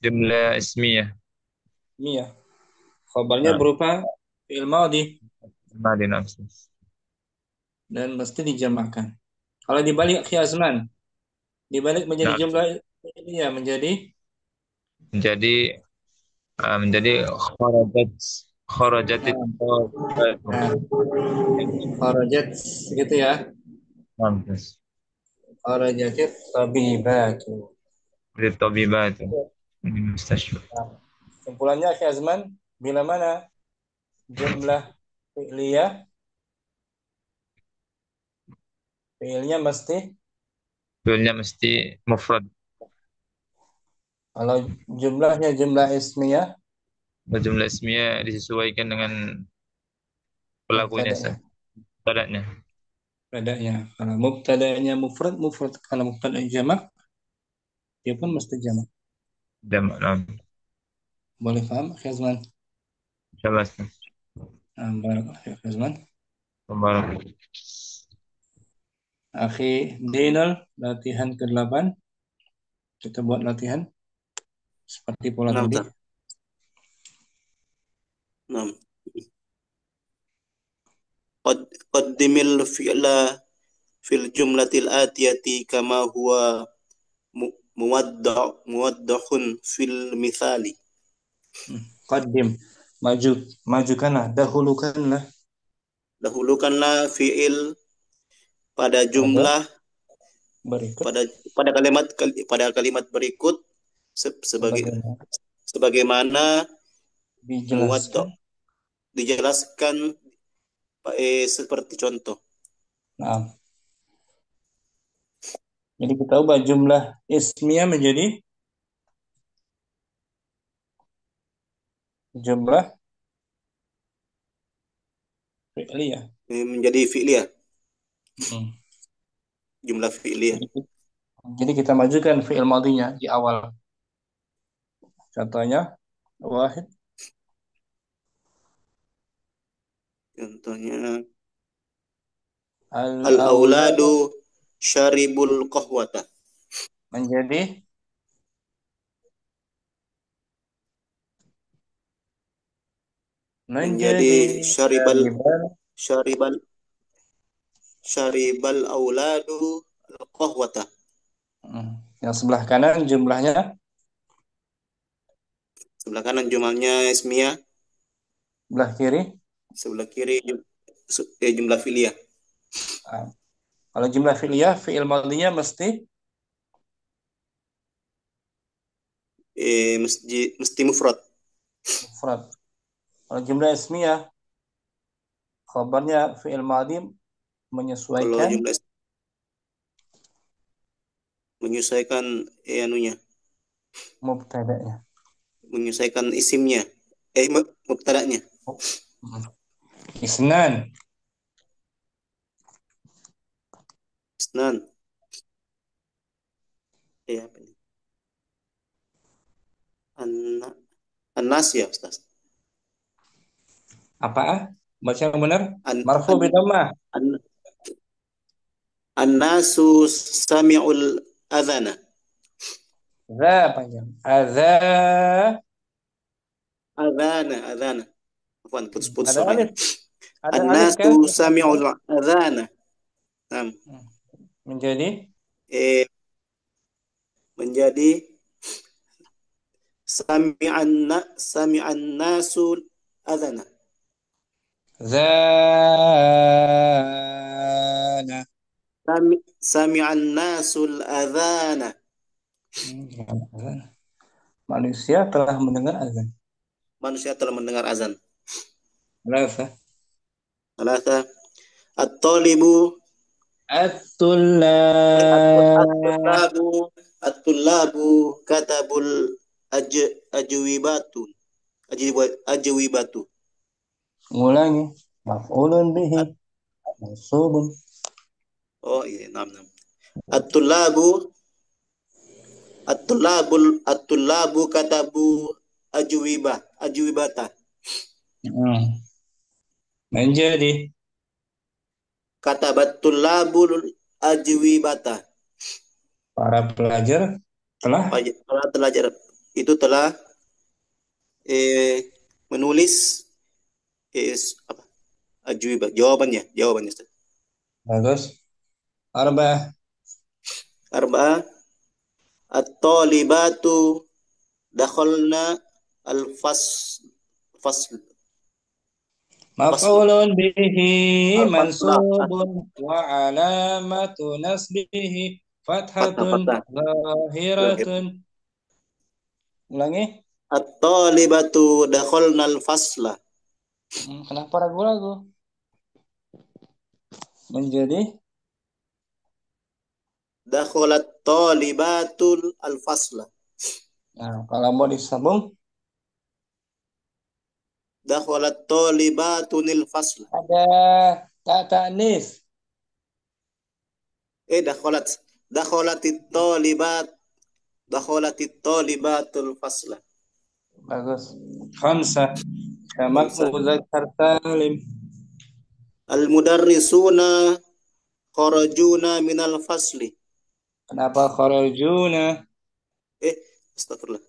Speaker 5: jumlah ismiyah.
Speaker 1: miyah. Khabarnya
Speaker 5: Nah,
Speaker 1: berupa fi'il madhi
Speaker 5: madi, nah, Ustaz.
Speaker 1: dan mesti dijamakkan. Kalau dibalik Akhi Azman, dibalik menjadi
Speaker 5: Nah,
Speaker 1: jumlah fi'liyah menjadi
Speaker 5: menjadi kharajatit talibatu.
Speaker 1: kharajat gitu ya.
Speaker 5: Nah, Ustaz.
Speaker 1: Kharajatit tabibatu.
Speaker 5: Dari tabibatu. Mustashfa.
Speaker 1: Kesimpulannya Akhi Azman, bila mana jumlah fi'liyah fi'ilnya mesti,
Speaker 5: Fi'ilnya mesti mufrad.
Speaker 1: kalau jumlahnya jumlah ismiyah
Speaker 5: Jumlah ismiyah disesuaikan dengan pelakunya, Ustaz. Mubtada'nya.
Speaker 1: mubtada'nya. Kalau mubtada'nya mufrad, mufrad. Kalau mubtada' jamak, dia pun mesti jamak.
Speaker 5: Jamak. Nah,
Speaker 1: Boleh paham, Akhi Azman?
Speaker 5: insyaallah, Ustaz.
Speaker 1: Barakallahu fiik, Akhi Azman.
Speaker 5: Barak.
Speaker 1: Akhi Dinul, latihan ke-8. Kita buat latihan seperti pola
Speaker 7: Nah,
Speaker 1: tadi.
Speaker 7: Ustaz. Nah. Qaddimil fi'la fil jumlatil atiyati kama huwa muwaddahun fil mithali.
Speaker 1: Qaddim, majukanlah,
Speaker 7: Dahulukanlah fi'il pada jumlah
Speaker 1: berikut
Speaker 7: pada kalimat berikut sebagaimana dijelaskan seperti contoh.
Speaker 1: Nah, jadi kita ubah jumlah ismiyah menjadi jumlah fi'liyah.
Speaker 7: Menjadi fi'liyah. Jumlah fi'liyah.
Speaker 1: Jadi kita majukan fi'il madhinya di awal. Contohnya, wahid.
Speaker 7: Contohnya, al-auladu syaribul qahwata.
Speaker 1: Menjadi
Speaker 7: syaribal auladu al-qahwata.
Speaker 1: Yang sebelah kanan jumlahnya
Speaker 7: ismiyah. Sebelah kiri jumlah fi'liyah.
Speaker 1: Kalau jumlah fi'liyah, fi'il madhinya mesti
Speaker 7: mufrad.
Speaker 1: Kalau jumlah ismiyah Khabarnya fi'il madhi
Speaker 7: Kalau
Speaker 1: menyesuaikan
Speaker 7: jumlah menyesuaikan anunya,
Speaker 1: mubtada'nya.
Speaker 7: menyesuaikan isimnya, mubtada'nya.
Speaker 1: Isnan.
Speaker 7: Isnan. Apa ini? An-nas ya, Ustaz.
Speaker 1: Apa? Baca yang benar. Marfu bi dhammah.
Speaker 7: An-nasu sami'ul adhana.
Speaker 1: Za panjang. Adza.
Speaker 7: Adhana. Afwan, putus-putus
Speaker 1: Ada
Speaker 7: suaranya.
Speaker 1: alif. Ada alif kan?
Speaker 7: An-nasu sami'ul adhana.
Speaker 1: Menjadi
Speaker 7: sami'an nasul adhana.
Speaker 1: Zana.
Speaker 7: Sami'an nasul adhana.
Speaker 1: Manusia telah mendengar azan.
Speaker 7: Manusia telah mendengar azan.
Speaker 1: Thalatha.
Speaker 7: At-talibu. At-tullabu katabul ajwibatu.
Speaker 1: Ulangi. Maf'ulun bihi. Mansubun.
Speaker 7: Oh iya, nam. At-tullabu katabu ajwibata.
Speaker 1: Menjadi
Speaker 7: Katabat tullabul ajwibata.
Speaker 1: para pelajar telah
Speaker 7: menulis ajwibah, jawabannya.
Speaker 1: bagus. Arba'ah
Speaker 7: at-talibatu dakhalna al-fasl.
Speaker 1: maf'ulun bihi mansubun wa alamatu nasbihi fathatun zahiratun. Ulangi.
Speaker 7: At-talibatu dakhalna al-fasla.
Speaker 1: Kenapa ragu-ragu? Menjadi
Speaker 7: dakhalat talibatul al-fasla.
Speaker 1: Nah, kalau mau disambung
Speaker 7: dakhalat talibatunil fasla.
Speaker 1: ada tak ta'nis.
Speaker 7: Dakhalatit talibatul fasla.
Speaker 1: Bagus. Khamsah. Jamak muzakkar salim.
Speaker 7: Al-mudarrisuna kharajuna minal fasli.
Speaker 1: Kenapa kharajuna?
Speaker 7: Astagfirullah.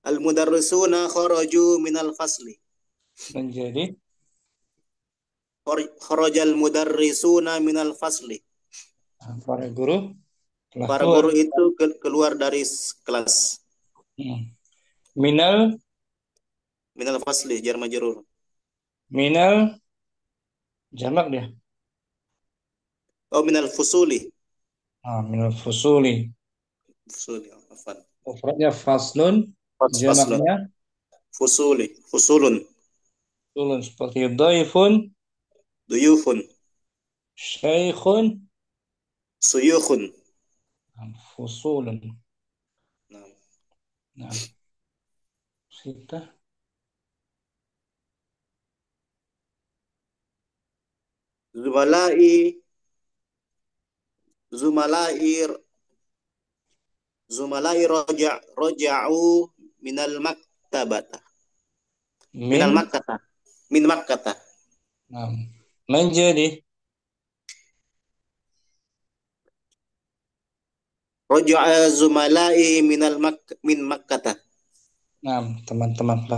Speaker 7: Al-mudarrisuna kharaju minal fasli.
Speaker 1: Menjadi
Speaker 7: kharajal mudarrisuna minal fasli.
Speaker 1: Para guru
Speaker 7: itu keluar dari kelas.
Speaker 1: Minal
Speaker 7: fasli jar majrur.
Speaker 1: Minal jamak dia.
Speaker 7: Oh, minal fusuli.
Speaker 1: Minal fusuli.
Speaker 7: Afwan.
Speaker 1: Mufradnya faslun, jamaknya
Speaker 7: fusulun.
Speaker 1: Seperti dhaifun,
Speaker 7: duyufun,
Speaker 1: syaikhun,
Speaker 7: suyukhun.
Speaker 1: Fusulun. Sita.
Speaker 7: Zumalai raja'u minal maktabata. Min makkata.
Speaker 1: Menjadi
Speaker 7: raja'a zumalai min makkata.
Speaker 1: Teman-teman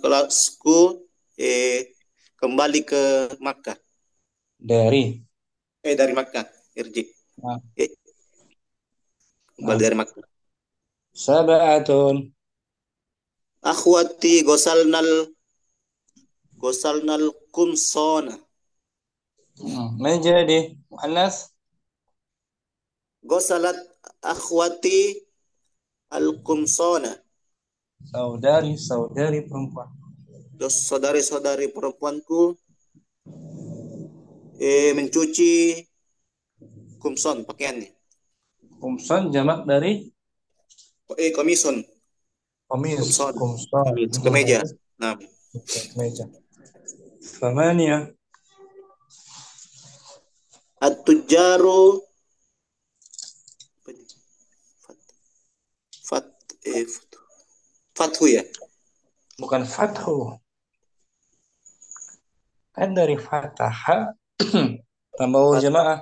Speaker 1: kelasku
Speaker 7: kembali ke Makkah.
Speaker 1: Dari
Speaker 7: Makkah, irji. Kembali dari Makkah.
Speaker 1: Sab'atun.
Speaker 7: Akhwati gosalnal kumsona.
Speaker 1: Menjadi muannas.
Speaker 7: Gosalat akhwati al-kumsona.
Speaker 1: Saudari perempuan.
Speaker 7: Saudari-saudari perempuanku mencuci kumson pakaiannya.
Speaker 1: Kumson jamak dari
Speaker 7: Komison.
Speaker 1: komis.
Speaker 7: Kumson.
Speaker 1: Kumson.
Speaker 7: Kemeja. Nah.
Speaker 1: Kemeja. Thamania.
Speaker 7: At-tujaru fathu ya?
Speaker 1: Bukan fathu. Kan dari fataha tambah jamaah.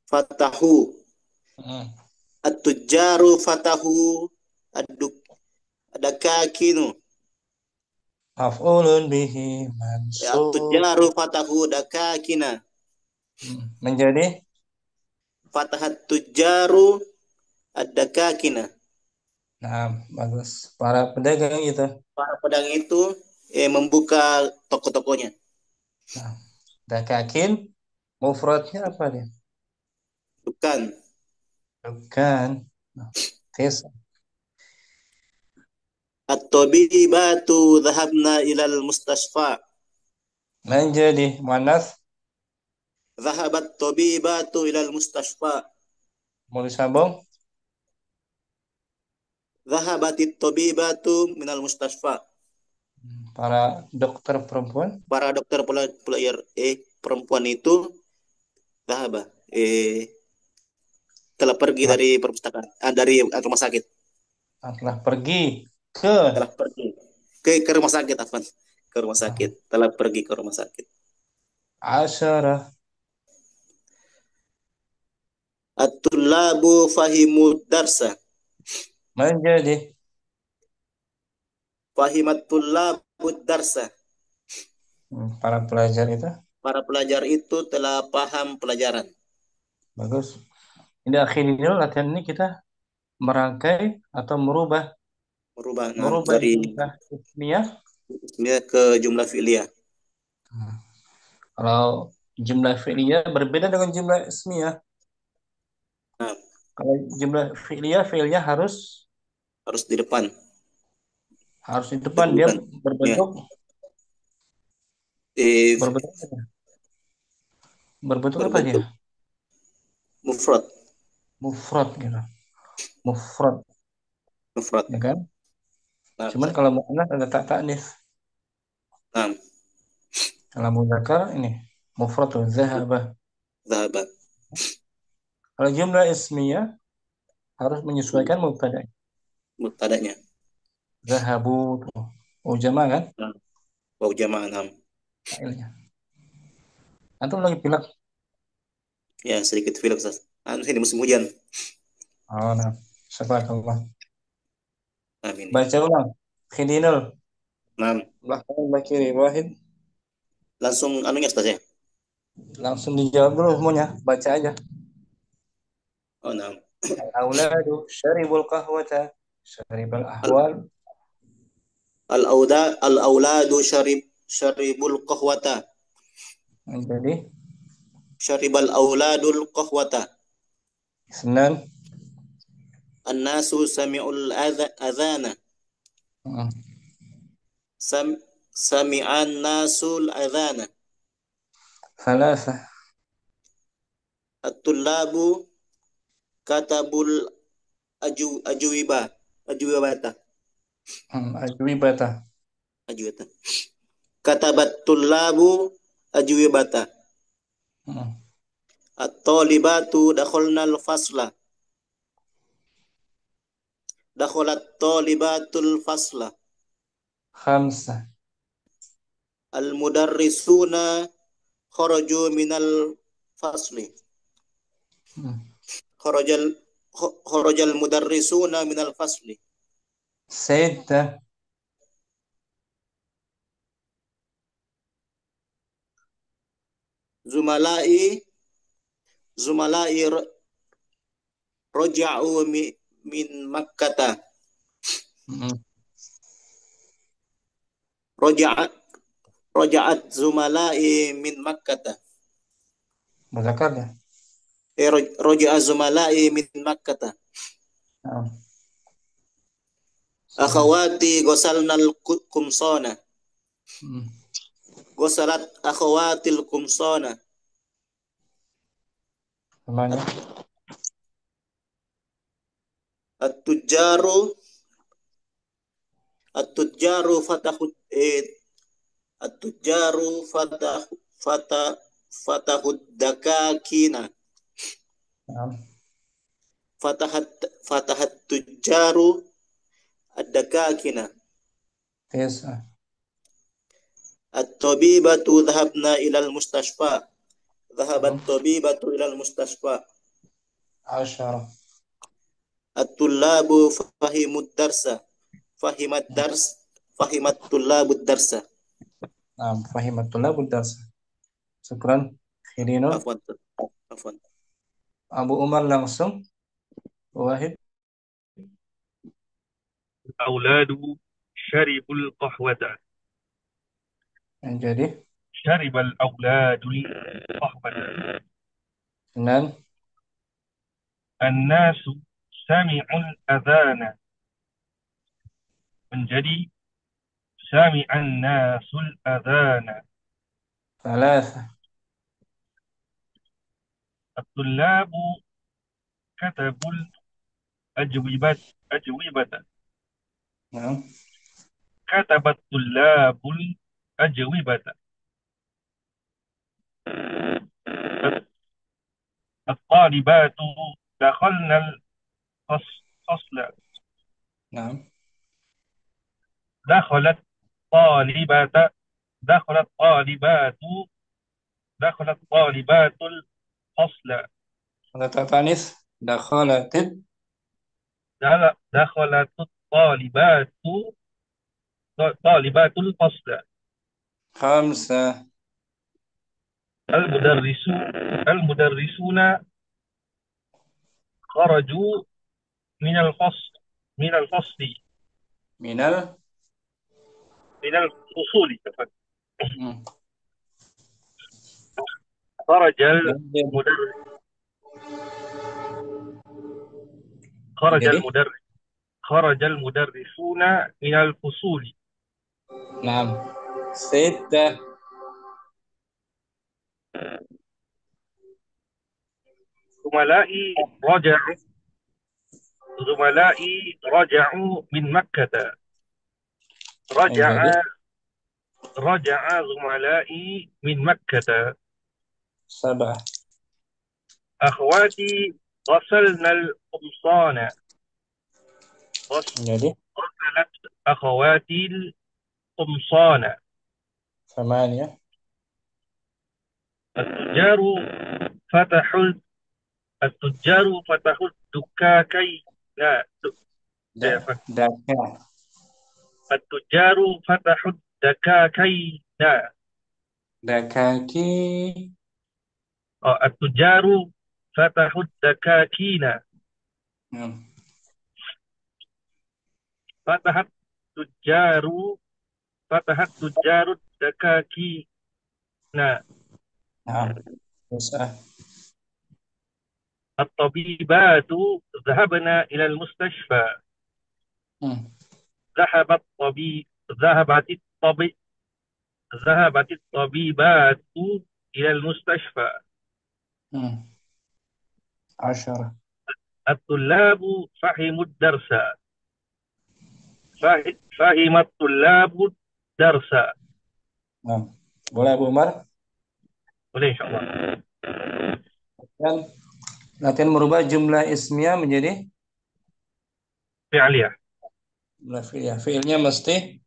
Speaker 7: Fatahu. At-tujaru fatahu adakakinu.
Speaker 1: Maf'ulun bihi mansub.
Speaker 7: At-tujaru fatahu dakakina.
Speaker 1: Menjadi
Speaker 7: fatahat tujaru ad-dakakina.
Speaker 1: Nah, bagus. Para pedagang itu.
Speaker 7: Para pedagang itu membuka toko-tokonya.
Speaker 1: Nah, dakakin mufradnya apa dia?
Speaker 7: Bukan.
Speaker 1: Nah, tes.
Speaker 7: At-tabibatu dhahabna ilal mustashfa.
Speaker 1: Menjadi muannas.
Speaker 7: Dhahabat tabibatu ilal mustashfa.
Speaker 1: Mau disambung?
Speaker 7: Dhahabatit tabibatu minal mustashfa.
Speaker 1: Para dokter perempuan.
Speaker 7: Para dokter perempuan itu dhahaba telah pergi dari perpustakaan, dari rumah sakit.
Speaker 1: Telah pergi ke
Speaker 7: rumah sakit, Afan. Ke rumah sakit. Telah pergi ke rumah sakit.
Speaker 1: Asyara.
Speaker 7: At-tullabu fahimud darsa.
Speaker 1: Menjadi
Speaker 7: fahimat tullabud darsa.
Speaker 1: Para pelajar itu.
Speaker 7: Para pelajar itu telah paham pelajaran.
Speaker 1: Bagus. Ini akhirnya latihan ini kita merangkai atau merubah
Speaker 7: dari
Speaker 1: jumlah ismiyah
Speaker 7: ke jumlah fi'liyah.
Speaker 1: Kalau jumlah fi'liyah berbeda dengan jumlah ismiyah. Kalau jumlah fi'liyah harus
Speaker 7: di depan.
Speaker 1: Harus di depan. Dia berbentuk berbentuk apa dia? Mufrad gitu. Mufrad. Ya kan? Cuman kalau mu'annas ada tak ta'nis. Kalau mudzakkar ini mufrad tuh zahaba. Kalau jumlah ismiyah harus menyesuaikan mubtada'nya. Zahabu tuh. Jama' kan?
Speaker 7: Jama'
Speaker 1: Failnya. Antum lagi pilek?
Speaker 7: Ya, sedikit pilek, Ustaz. Ini musim hujan.
Speaker 1: Nah. Subhanallah.
Speaker 7: Amin.
Speaker 1: Baca ulang. Khidinul.
Speaker 7: Belakang
Speaker 1: kiri wahid.
Speaker 7: Langsung Ustaz ya?
Speaker 1: Langsung dijawab dulu semuanya. Baca aja. Al-auladu syaribul qahwata. Syaribul ahwal.
Speaker 7: Al-auladu syaribul qahwata.
Speaker 1: Jadi
Speaker 7: syaribal auladul qahwata.
Speaker 1: Isnan.
Speaker 7: An-nasu sami'ul adhana. Sami'an nasul adhana.
Speaker 1: Thalatha.
Speaker 7: At-tullabu katabul ajwibata. Katabat tullabu ajwibata. At-talibatu dakhalnal fasla. Dakhalat talibatul fasla.
Speaker 1: Khamsa.
Speaker 7: Al-mudarrisuna kharaju minal fasli. Kharajal mudarrisuna minal fasli.
Speaker 1: Sitta.
Speaker 7: Zumalai raja'u min Makkah. Raja'at zumalai min Makkah.
Speaker 1: Muzakkar ya?
Speaker 7: Raja'a zumalai min Makkah. Akhawati ghasalnal kumsana. Ghusalat akhawatil kumsana.
Speaker 1: Namanya.
Speaker 7: At-tujjaru at-tujjaru fatahud at-tujjaru fatahud dakakina.
Speaker 1: Naam.
Speaker 7: Fatahat tujjaru ad-dakakina.
Speaker 1: Tisa.
Speaker 7: At-tabibatu dhahabna ilal mustashfa. Dhahabat tabibatu ilal mustashfa.
Speaker 1: Asyara.
Speaker 7: At-tullabu fahimud darsa. Fahimat tullabud darsa.
Speaker 1: Naam, fahimatullah budars. Syukran. Khirinun.
Speaker 7: Afwan.
Speaker 1: Abu Umar langsung. Wahid.
Speaker 3: الأولاد شربوا القهوة.
Speaker 1: Yang jadi.
Speaker 3: شرب الأولاد القهوة.
Speaker 1: Dengan.
Speaker 3: الناس سمعوا الأذان. menjadi سمع الناس الأذان.
Speaker 1: ثلاثة.
Speaker 3: الطلاب كتبوا الأجوبة.
Speaker 1: Naam.
Speaker 3: كتب الطلاب الأجوبة. الطالبات دخلنا الفصل.
Speaker 1: Naam.
Speaker 3: دخلت الطالبات الفصل.
Speaker 1: Kata tatanis. Dakhalatid.
Speaker 3: دخلت طالبات الفصل.
Speaker 1: Khamsa.
Speaker 3: المدرسون خرجوا من الفصل. من الفصول. خرج المدرسون من الفصول.
Speaker 1: Naam. Sita.
Speaker 3: زملائي رجعوا من مكة. رجع زملائي من مكة.
Speaker 1: 7.
Speaker 3: أخواتي غسلنا القمصان.
Speaker 1: Jadi.
Speaker 3: غسلت أخواتي القمصان.
Speaker 1: 8.
Speaker 3: التجار فتحوا الدكاكين. التجار فتحوا الدكاكين. التجار فتحوا الدكاكين. فتحت التجار الدكاكين. الطبيبات ذهبنا إلى المستشفى. ذهبت الطبيبات إلى المستشفى.
Speaker 1: 10.
Speaker 3: الطلاب فهموا الدرس. فهم الطلاب الدرس.
Speaker 1: Boleh Abu Umar?
Speaker 3: Boleh insyaAllah.
Speaker 1: Dan latihan merubah jumlah ismiyah menjadi
Speaker 3: fi'liyah.
Speaker 1: Jumlah fi'liyah. Fi'ilnya mesti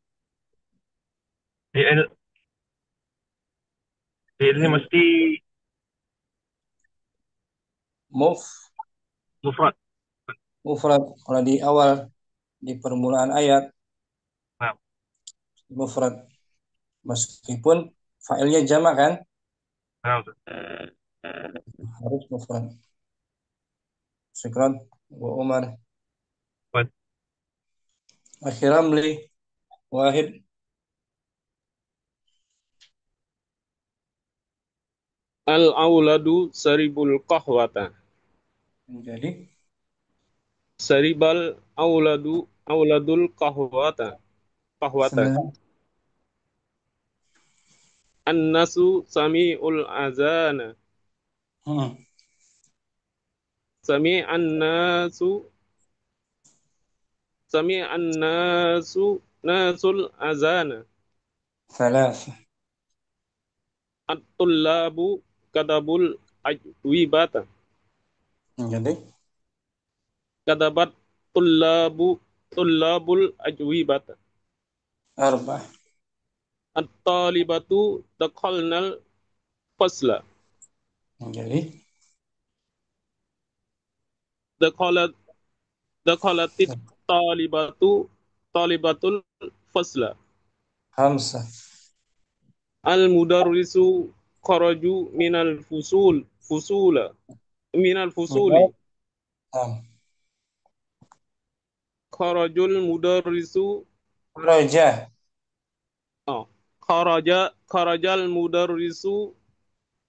Speaker 3: fi'ilnya mesti mufrad.
Speaker 1: Kalau di awal, di permulaan ayat mufrad. Meskipun fa'ilnya jamak kan? Harus mufrad. Syukran Abu Umar. Akhiram li Wahid.
Speaker 2: Al-auladu saribul qahwata.
Speaker 1: Jadi
Speaker 2: saribal auladul qahwata. An-nasu sami'ul azana. Sami'an nasu nasul azana.
Speaker 1: ثلاثة.
Speaker 2: At-tullabu kadabul ajwibata.
Speaker 1: Jadi
Speaker 2: Kadabat tullabul ajwibata.
Speaker 1: أربعة.
Speaker 2: At-talibatu dakhalnal fasla.
Speaker 1: Jadi
Speaker 2: Dakhalatit talibatul fasla.
Speaker 1: خمسة.
Speaker 2: Al-mudarrisu kharaju minal fusuli.
Speaker 1: نعم.
Speaker 2: Kharajul mudarrisu
Speaker 1: رجاء.
Speaker 2: kharajal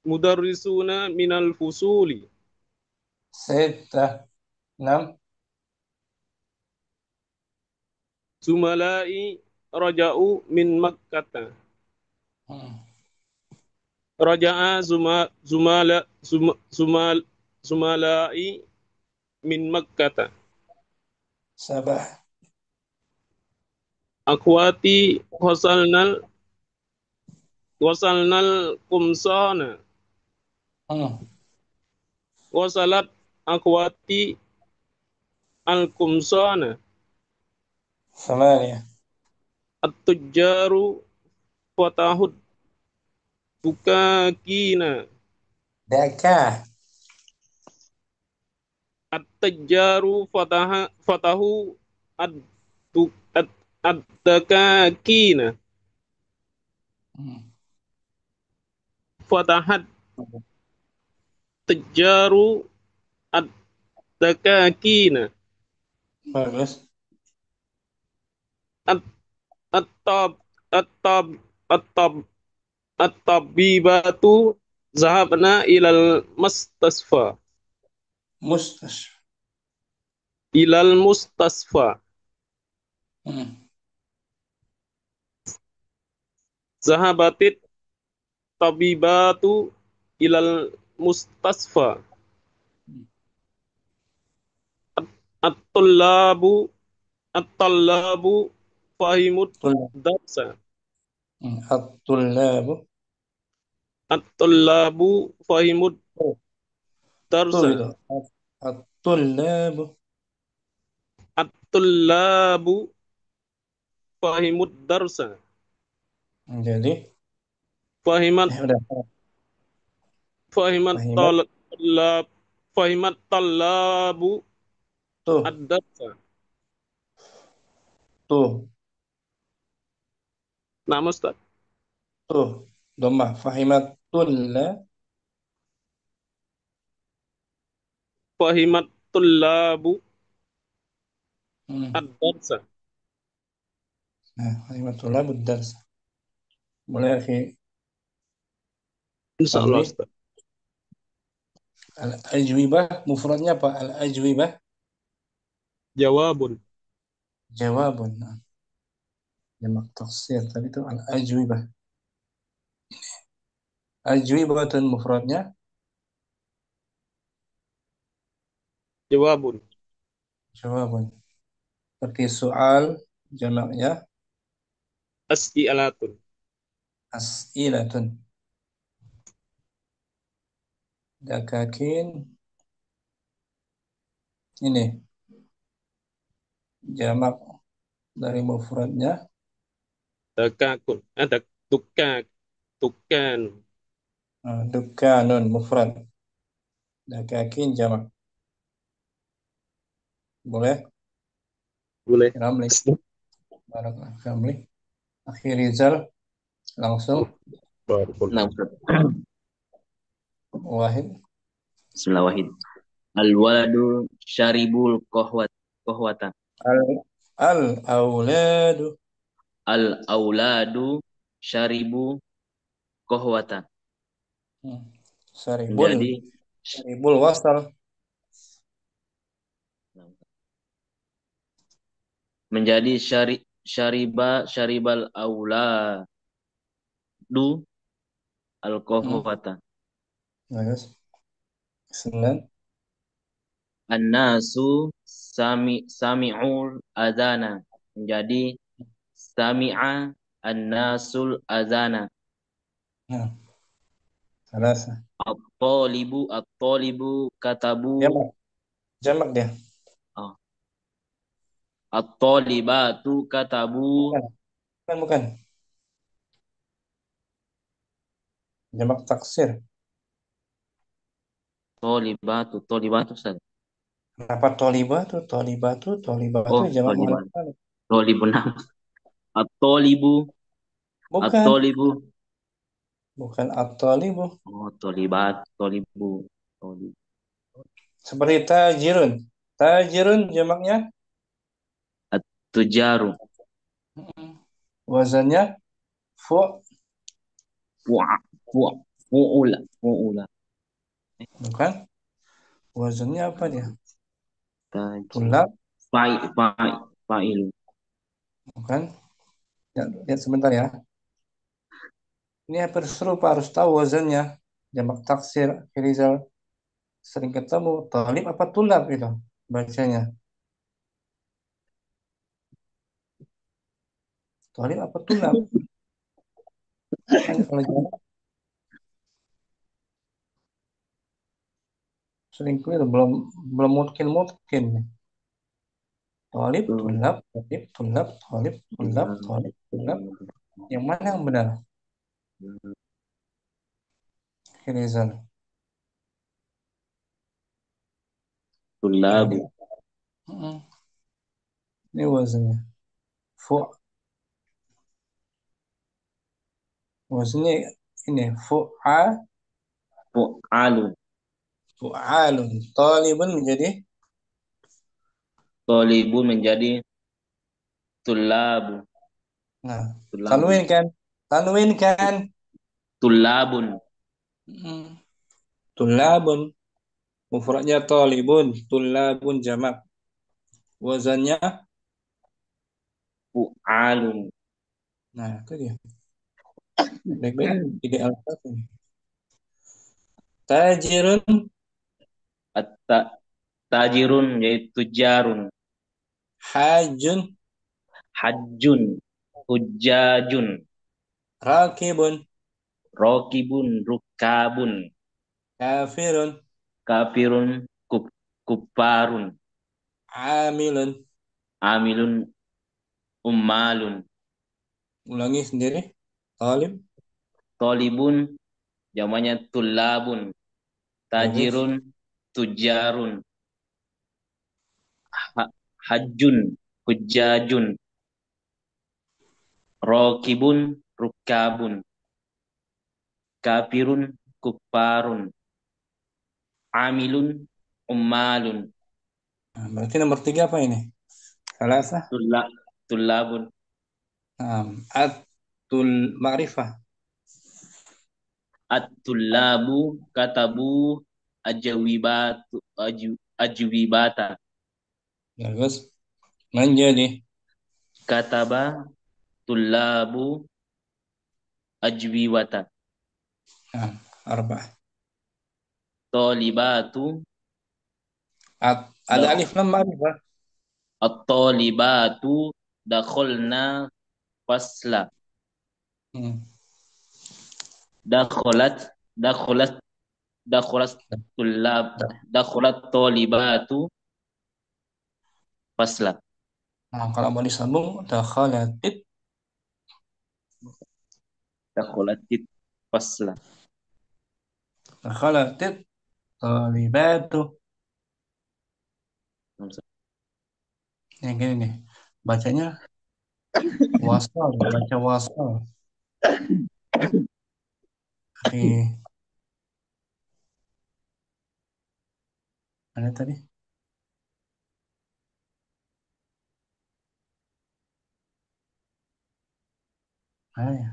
Speaker 2: mudarrisuna minal fusuli.
Speaker 1: ستة. نعم.
Speaker 2: Zumalai raja'u min Makkata. Raja'a zumalai min Makkata.
Speaker 1: سبعة.
Speaker 2: Akhwati wasalnal kumsana. Wasalat akhwati al-kumsana.
Speaker 1: ثمانية.
Speaker 2: At-tujjaru fatahud bukakina.
Speaker 1: دكا.
Speaker 2: At-tujjaru fatahu ad-dakakina. Fatahat tujjaru ad-dakakina.
Speaker 1: Bagus.
Speaker 2: At-tab at-tab at-tab at-tabibatu zahabna ilal mustasfa.
Speaker 1: مستشفى.
Speaker 2: Ilal mustasfa. Zahabatit tabibatu ilal mustasfa. At-tullabu fahimut darsa. At-tullabu fahimut darsa. At-tullabu fahimut darsa.
Speaker 1: Jadi
Speaker 2: Fahimat tallabu
Speaker 1: tuh
Speaker 2: ad-darsa.
Speaker 1: tuh
Speaker 2: Nah, Ustaz.
Speaker 1: tuh dhammah fahimat
Speaker 2: Fahimat tullabu ad-darsa.
Speaker 1: fahimat tullabud dars. Boleh akhi
Speaker 2: Insyaallah,
Speaker 1: Fahmi?
Speaker 2: Ustaz.
Speaker 1: Al-ajwibah mufradnya apa? Al-ajwibah
Speaker 2: Jawabun.
Speaker 1: jawabun. Jamak taksir tadi itu al-ajwibah. Ajwibatun mufradnya
Speaker 2: Jawabun.
Speaker 1: jawabun. Seperti soal jamaknya
Speaker 2: As'ilatun.
Speaker 1: as'ilatun. Dakakin ini jamak dari mufradnya
Speaker 2: Dakakun. Tukan.
Speaker 1: dukanun mufrad. Dakakin jamak. Boleh?
Speaker 2: Boleh.
Speaker 1: Ramli. Barakallahu Ramli. Akhir Rizal langsung
Speaker 16: Nah, Ustaz.
Speaker 1: Wahid.
Speaker 16: Bismillah wahid. Al-waladu syaribul kohwatan.
Speaker 1: Al-auladu.
Speaker 16: Al-auladu syaribu kohwatan.
Speaker 1: Syaribul wasal.
Speaker 16: Menjadi syaribal auladu al-qahwata.
Speaker 1: Bagus. 9.
Speaker 16: An-nasu sami'ul adana. Menjadi sami'a an-nasul adana.
Speaker 1: Nah, 3.
Speaker 16: At-talibu katabu.
Speaker 1: Jamak dia.
Speaker 16: Oh. At-talibatu katabu.
Speaker 1: Bukan. Jamak taksir.
Speaker 16: Tolibatu Ustaz.
Speaker 1: Kenapa tolibatu
Speaker 16: Oh,
Speaker 1: jamak
Speaker 16: tolibat.
Speaker 1: muannas.
Speaker 16: Tolibun. At-tolibu.
Speaker 1: Bukan.
Speaker 16: At-tolibu.
Speaker 1: Bukan at-talibu.
Speaker 16: Oh, tolibat, tolibu.
Speaker 1: Seperti tajirun. Tajirun jamaknya
Speaker 16: At-tujaru.
Speaker 1: wazannya
Speaker 16: Fu'ula.
Speaker 1: Bukan. Wazannya apa dia?
Speaker 16: Tajir.
Speaker 1: Tulab.
Speaker 16: Fa'il.
Speaker 1: Bukan. Ya, lihat sebentar ya. Ini hampir serupa, harus tahu wazannya. Jamak taksir, fi'il sering ketemu. Talib apa tulab itu bacanya? Talib apa tulab? Kalau jamak sering keliru, belum mungkin. Talib, tulab, tulab. Yang mana yang benar? Rizal.
Speaker 16: Tulabu.
Speaker 1: Ini wazannya. Wazannya ini
Speaker 16: Fu'alun.
Speaker 1: Talibun menjadi
Speaker 16: Tolibun menjadi tulabu.
Speaker 1: Nah, tanwin kan?
Speaker 16: Tulabun.
Speaker 1: Tulabun. Mufradnya talibun, tulabun jamak. Wazannya
Speaker 16: fu'alun.
Speaker 1: Nah, itu dia. Baik-baik ide alfaz ini. Tajirun.
Speaker 16: Tajirun yaitu jarun.
Speaker 1: Hajjun.
Speaker 16: Hujjajun.
Speaker 1: Rakibun.
Speaker 16: Rukabun. Kafirun. Kuparun. Amilun. Ummalun.
Speaker 1: Ulangi sendiri.
Speaker 16: Talibun jamannya tulabun. Tajirun tujarun. Hujjajun. Rokibun rukabun. Kafirun kuparun. Amilun ummalun.
Speaker 1: Nah, berarti nomor 3 apa ini? Salasah.
Speaker 16: Tulabun.
Speaker 1: At-tul ma'rifah.
Speaker 16: At-tullabu katabu ajwibata.
Speaker 1: Bagus. Menjadi
Speaker 16: Kataba tullabu ajwibata.
Speaker 1: Arba'ah.
Speaker 16: Talibatu.
Speaker 1: Ada alif lam ma'rifah.
Speaker 16: At-talibatu dakhalna fasla. Dakhalat talibatu fasla.
Speaker 1: Nah, kalau mau disambung dakhalatit
Speaker 16: fasla.
Speaker 1: Dakhalatit talibatu. Yang gini nih. Bacanya wasal, baca wasal. Mana tadi?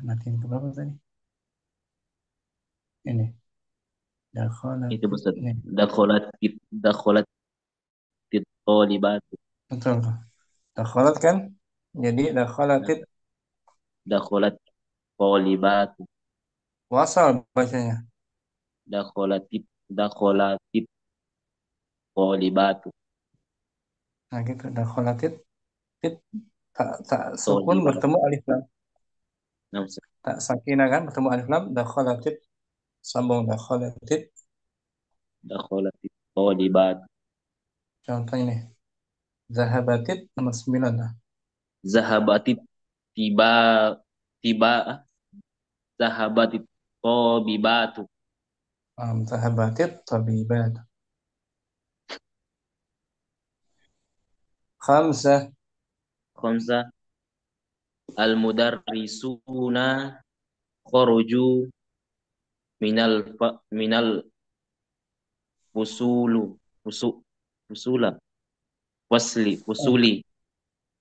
Speaker 1: Nanti itu berapa tadi? Ini.
Speaker 16: Itu Ustaz. Dakhalat talibatu.
Speaker 1: Betul. Dakhalat kan? Jadi dakhalat talibatu. Wasal bacanya.
Speaker 16: Dakholatit Tolibatu.
Speaker 1: Nah gitu. Dakholatit. Tak sukun
Speaker 16: Tolibatu.
Speaker 1: bertemu alif lam.
Speaker 16: Nah, Ustaz.
Speaker 1: Tak sakinah kan bertemu alif lam. Dakholatit. Sambung dakholatit.
Speaker 16: Dakholatit Tolibatu.
Speaker 1: Contoh ini. Zahabatit nomor 9 lah.
Speaker 16: Zahabatit tiba Zahabatit Tobibatu.
Speaker 1: Zahabatit tabibat. Khamsah.
Speaker 16: Al-mudarrisuna kharuju minal fusula fusuli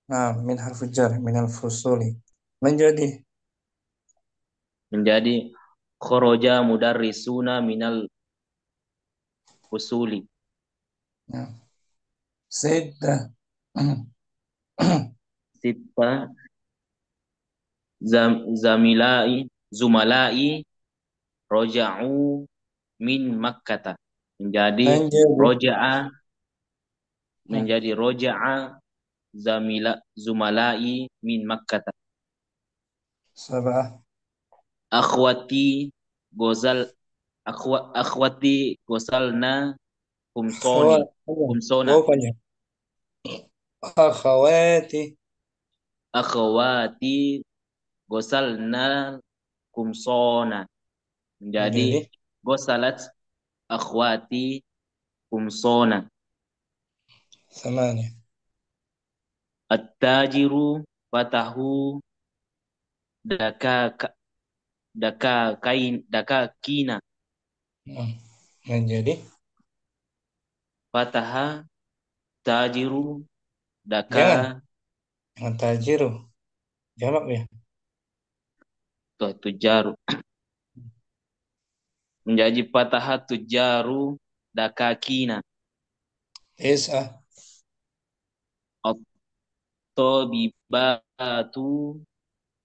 Speaker 1: Nah, min harfu jar minal fusuli. Menjadi
Speaker 16: kharaja mudarrisuna minal fusuli.
Speaker 1: Sittah.
Speaker 16: Sittah zumalai roja'u min Makkata. Menjadi roja'a zumalai min Makkata.
Speaker 1: Sabah.
Speaker 16: Akhwati gozalna kumsona. Akhwati gozalna kumsona. Menjadi gosalat akhwati kumsona.
Speaker 1: Samanya.
Speaker 16: At-tajiru fatahu dakakina.
Speaker 1: Menjadi
Speaker 16: fataha tajiru
Speaker 1: Jangan tajiru. Jamak ya.
Speaker 16: Tujaru. Menjadi fataha tujaru dakakina.
Speaker 1: Is'ah.
Speaker 16: At-tabibatu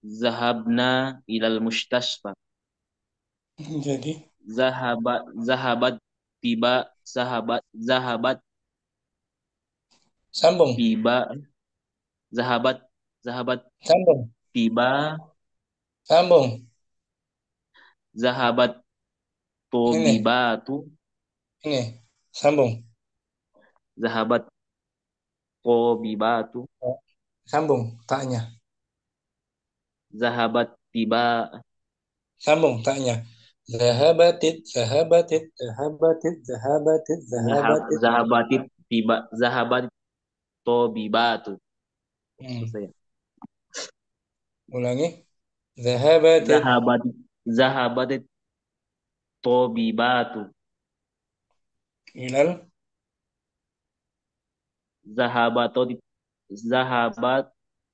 Speaker 16: zahabna ilal mustasfa.
Speaker 1: Jadi
Speaker 16: zahabat
Speaker 1: sambung.
Speaker 16: Tiba zahabat
Speaker 1: Sambung.
Speaker 16: tiba
Speaker 1: Sambung.
Speaker 16: Zahabat tobibatu.
Speaker 1: Ini sambung.
Speaker 16: Zahabat tobibatu.
Speaker 1: Sambung taknya.
Speaker 16: Zahabat tiba.
Speaker 1: Sambung taknya. Zahabatit
Speaker 16: tiba. Zahabat tobibatu.
Speaker 1: Ulangi.
Speaker 16: Zahabatit tobibatu.
Speaker 1: Ilal.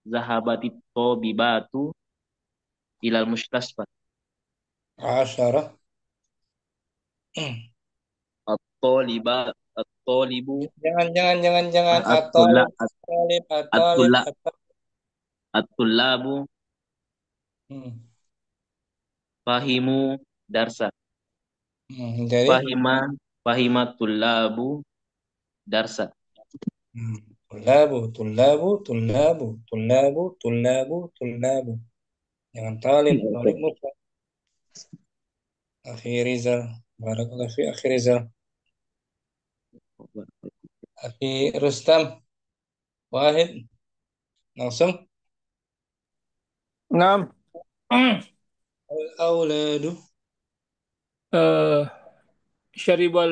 Speaker 1: Zahabatit
Speaker 16: tobibatu ilal mustasfa.
Speaker 1: Asyarah.
Speaker 16: At-tolibu.
Speaker 1: Jangan.
Speaker 16: At-tullabu. Fahimu darsa.
Speaker 1: Jadi
Speaker 16: Fahimatulabu darsa.
Speaker 1: Tullabu. Jangan talib mutlak. Akhi Rizal. Barakallahu fi Akhi Rizal. Akhi Rustam. Wahid. Langsung.
Speaker 9: Naam.
Speaker 1: Al-auladu.
Speaker 9: Syariba.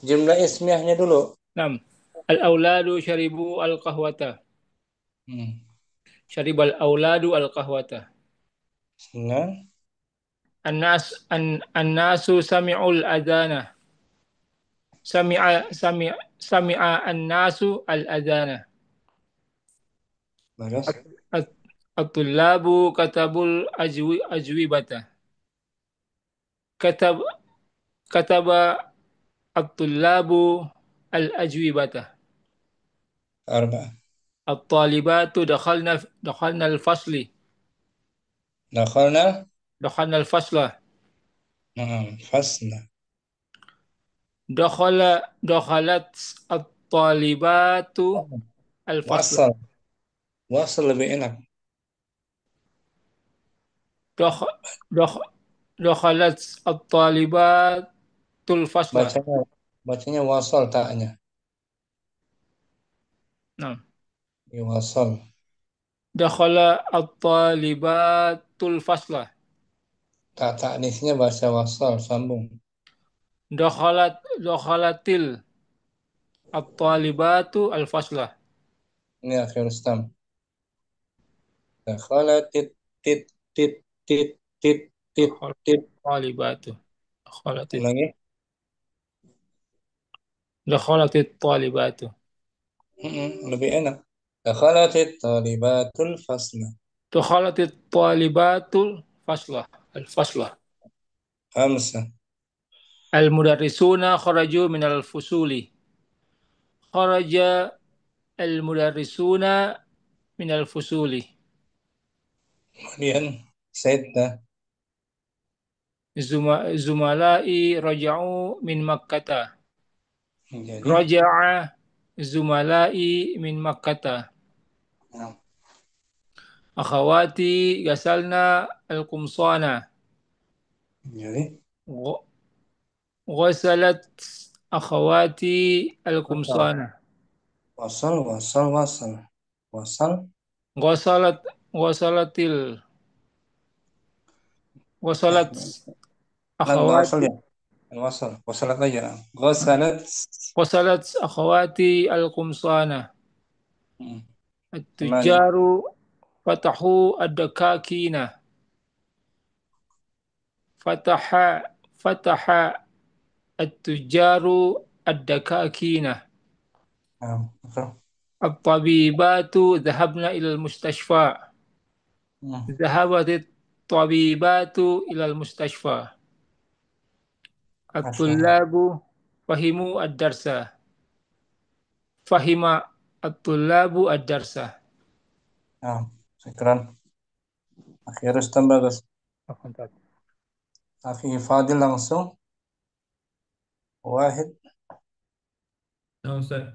Speaker 1: Jumlah ismiyahnya dulu.
Speaker 9: Naam. Al-auladu syaribu al-qahwata. Syaribal auladu al-qahwata.
Speaker 1: Nah.
Speaker 9: An-nasu sami'ul adana. Sami'a an-nasu al-adana. At-tullabu katabul ajwibata. Kataba at-tullabu al-ajwibata.
Speaker 1: Arba.
Speaker 9: At-talibatu dakhalna al-fasli.
Speaker 1: dakhalna
Speaker 9: dakhalna al-fasla.
Speaker 1: fasla.
Speaker 9: Dakhalat at-talibatu al-fasla.
Speaker 1: Wasal lebih enak.
Speaker 9: Dakh- dakh- Dakhalat at-talibatul fasla.
Speaker 1: Bacanya wasal taknya.
Speaker 9: Nah.
Speaker 1: Wasal.
Speaker 9: Dakhala at-talibatul fasla.
Speaker 1: Tak taknisnya bahasa wasal sambung.
Speaker 9: Dakhalatil at-talibatu al-fasla.
Speaker 1: Ini akhir Rustam. Dakhalatit tit tit tit tit tit tit.
Speaker 9: Talibatu. Dakhalatit.
Speaker 1: Lagi.
Speaker 9: Dakhalatit talibatu.
Speaker 1: Lebih enak. Dakhalatit talibatul fasla.
Speaker 9: Dakhalatit talibatul fasla. Al-fasla.
Speaker 1: Khamsah.
Speaker 9: Al-mudarrisuna kharaju minal fusuli. Kharaja al-mudarrisuna minal fusuli.
Speaker 1: Kemudian Sayyidina
Speaker 9: Zumalai raja'u min Makkata.
Speaker 1: Jadi
Speaker 9: Raja'a zumalai min Makkata. Akhawati gasalna al-qumsana.
Speaker 1: Jadi
Speaker 9: Ghasalat akhawati al-qumsana.
Speaker 1: wasal.
Speaker 9: Ghasalat akhawati
Speaker 1: ya. Wasalat aja. Ghasalat
Speaker 9: akhawati al-qumsana. At-tujaru fatahu ad-dakakina. Fataha at-tujaru ad-dakakina. At-tabibatu dhahabna ila al-mustashfa. Dhahabat at-tabibatu ila al-mustashfa. At-tullabu fahimu ad-darsa. Fahima at-tullabu ad-darsa.
Speaker 1: Syukran. Akhir Rustam bagus. Akhi Fadil langsung. Wahid.
Speaker 15: Nah, Ustaz.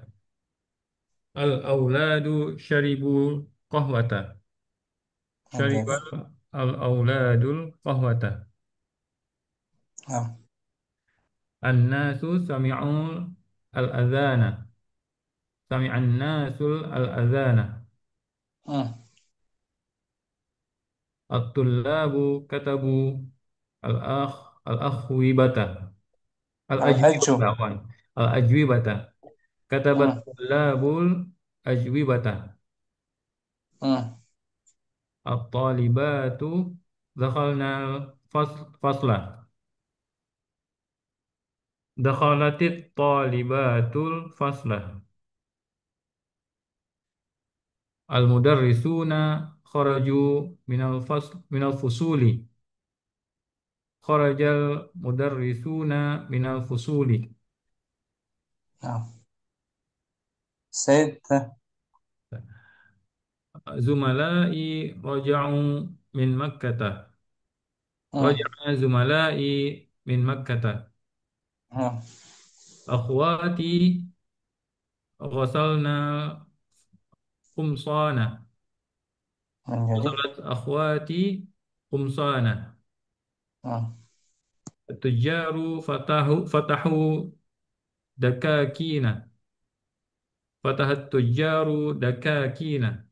Speaker 15: Al-auladu syaribu qahwata. Syaribal al-auladul qahwata. An-nasu sami'u al-adhana. Sami'an nasul al-adhana. At-tullabu katabu al-akhwibata. Al-ajwibata. Al-ajwibata. Katabat tullabul ajwibata. At-talibatu dakhalna fasla. Dakhalatit talibatul fasla. Al-mudarrisuna kharaju minal fusuli. Kharajal mudarrisuna minal fusuli.
Speaker 1: Sayyidina
Speaker 15: Zumalai raja'u min Makkata. Raja'a zumalai min Makkata. Akhwati ghasalna qumsana. Ghasalat akhwati qumsana. Tujaru fatahu dakakina. Fatahat tujaru dakakina.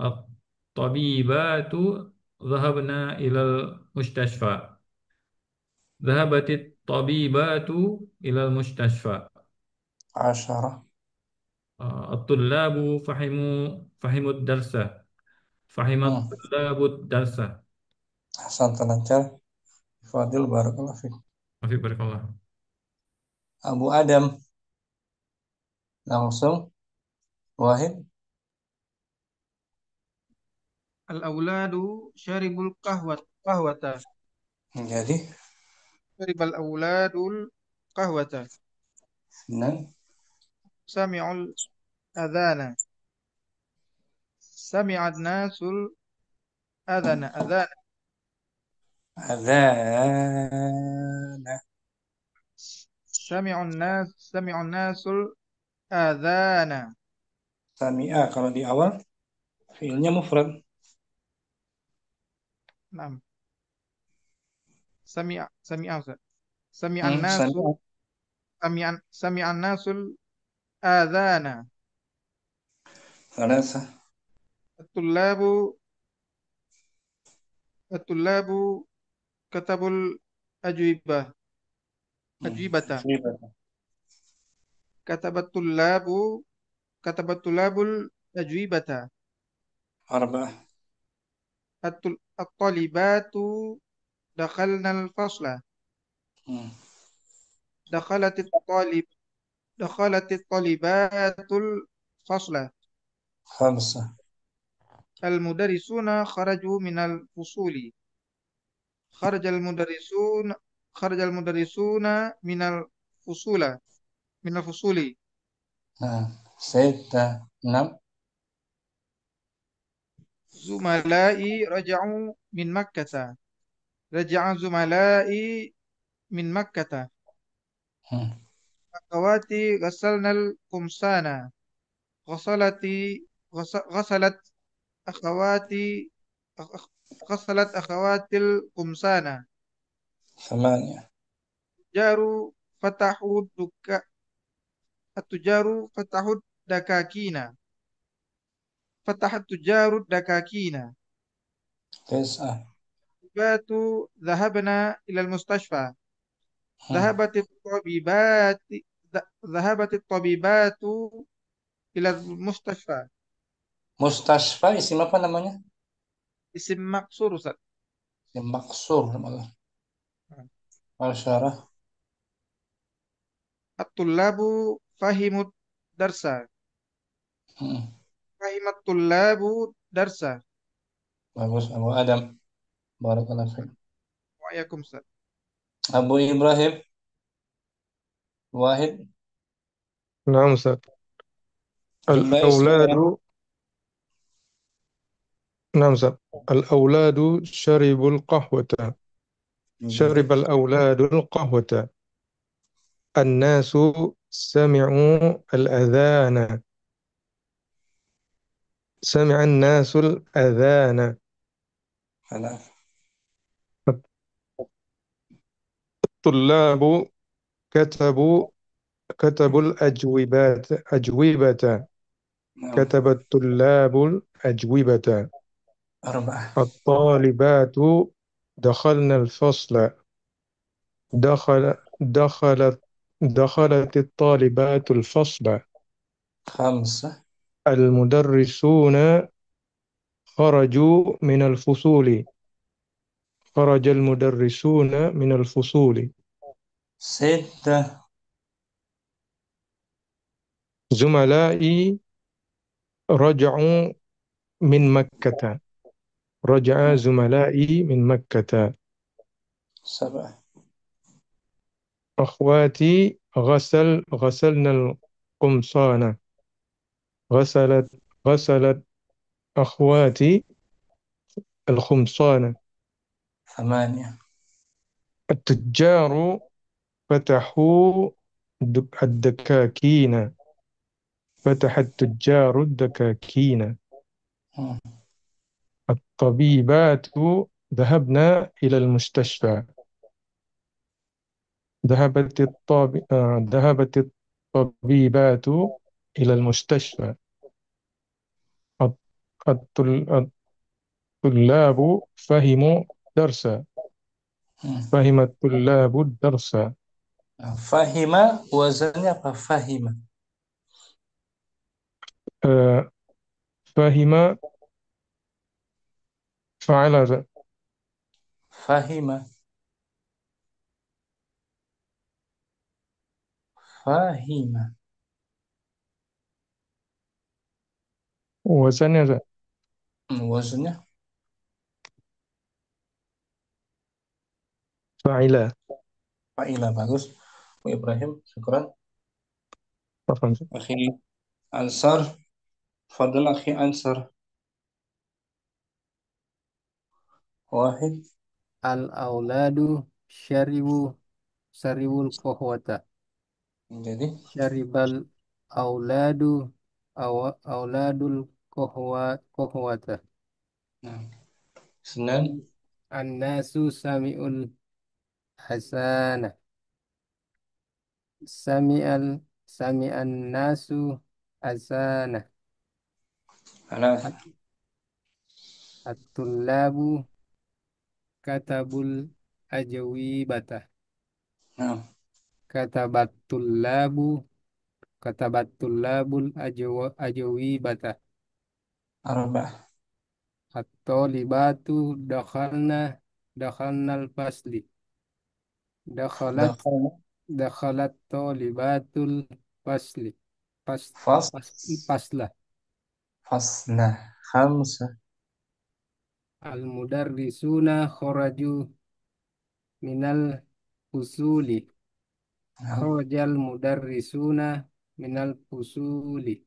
Speaker 15: At-tabibatu dhahabna ilal mustashfa. Dhahabatit tabibatu ilal mustashfa.
Speaker 1: 10.
Speaker 15: At-tullabu fahimud darsa. Fahimat tullabud darsa.
Speaker 1: Hasan lancar. Fadil barakallahu fiik.
Speaker 15: Mafi barakallah.
Speaker 1: Abu Adam langsung. Wahid.
Speaker 17: Al-auladu syaribul qahwata.
Speaker 1: Jadi
Speaker 17: Syaribal auladul qahwata.
Speaker 1: Benar.
Speaker 17: Sami'ul adhana. Sami'an nasul adana adana.
Speaker 1: Adzana.
Speaker 17: Sami'un nasul adana.
Speaker 1: Sami'a kalau di awal fiilnya mufrad.
Speaker 17: Naam. Sami'a Ustaz. Sami'an nasu sami'an nasul adana.
Speaker 1: Salasa.
Speaker 17: At-tullabu at-tullabu katabul ajwibah. Ajwibata. Katabat tullabul ajwibata.
Speaker 1: Arba'ah.
Speaker 17: At-talibatu dakhalna al-fasla. Dakhalat at-talibatul fasla.
Speaker 1: Khamsa.
Speaker 17: Al-mudarrisuna kharaju minal fusuli. Kharajal mudarrisuna minal fusuli.
Speaker 1: Sita. 6.
Speaker 17: Zumalai raja'u min Makkata. Raja'a zumalai min Makkata. Akhawati ghasalnal qumsana. Ghasalat akhawatil qumsana.
Speaker 1: 8.
Speaker 17: Jaru fatahu duka At-tujaru fatahud dakakina. Fatahat tujaru dakakina.
Speaker 1: 9.
Speaker 17: Batu dhahabna ilal mustashfa. Dhahabatit tabibatu ilal mustashfa.
Speaker 1: Mustashfa isim apa namanya?
Speaker 17: Isim maksur Ustaz.
Speaker 1: Isim maksur. Al-syarah.
Speaker 17: At-tullabu fahimut darsa. Fahimat tullabu darsa.
Speaker 1: Bagus Abu Adam. Barakallahu fiik.
Speaker 17: Wa'alaikum Ustaz.
Speaker 1: Abu Ibrahim. Wahid.
Speaker 12: Naam Ustaz.
Speaker 1: Jumlah ismiyah.
Speaker 12: Naam Ustaz. Al-awladu syaribul qahwata. Syaribal awladul qahwata. An-nasu sami'u al-adhana. Sami'an nasul adhana. Tullabu katabul ajwibata. Katabat tullabul ajwibata. At-talibatu dakhalna al-fasla. دخلت الطالبات الفصل.
Speaker 1: 5.
Speaker 12: المدرسون خرجوا من الفصول. خرج المدرسون من الفصول.
Speaker 1: 6.
Speaker 12: زملائي رجعوا من مكة. رجع زملائي من مكة.
Speaker 1: 7.
Speaker 12: أخواتي غسلنا القمصان. غسلت أخواتي الخمصان.
Speaker 1: 8.
Speaker 12: التجار فتحوا الدكاكين. فتح التجار الدكاكين. الطبيبات ذهبنا إلى المستشفى. ذهبت الطبيبات إلى المستشفى. الطلاب فهموا درسا. فهم الطلاب الدرس.
Speaker 1: Fahima wazannya apa? Fahima.
Speaker 12: فهم فعل.
Speaker 1: Fahima. Fahima.
Speaker 12: وزنها.
Speaker 1: Wazannya
Speaker 12: فعل.
Speaker 1: fa'ila. Bagus. Bu Ibrahim, syukran. Akhi Ansar. Fadl akhi Ansar. واحد.
Speaker 6: Al-auladu syaribul qahwata.
Speaker 1: Jadi
Speaker 6: Syaribal auladu auladul qahwata.
Speaker 1: nah, Senan
Speaker 6: An-nasu sami'ul hasanah. Sami'an nasu hasanah.
Speaker 1: ثلاثة.
Speaker 6: At-tullabu katabul ajwibata.
Speaker 1: نعم.
Speaker 6: Katabatul labul ajwibata.
Speaker 1: أربعة.
Speaker 6: At-talibatu dakhalna al-fasli. Dakhalat
Speaker 1: دخل
Speaker 6: dakhalat talibatul fasli.
Speaker 1: فصل
Speaker 6: Paslah.
Speaker 1: فصلة. خمسة.
Speaker 6: Al-mudarrisuna kharaju minal fusuli.
Speaker 1: نعم.
Speaker 6: Kharajal mudarrisuna minal fusuli.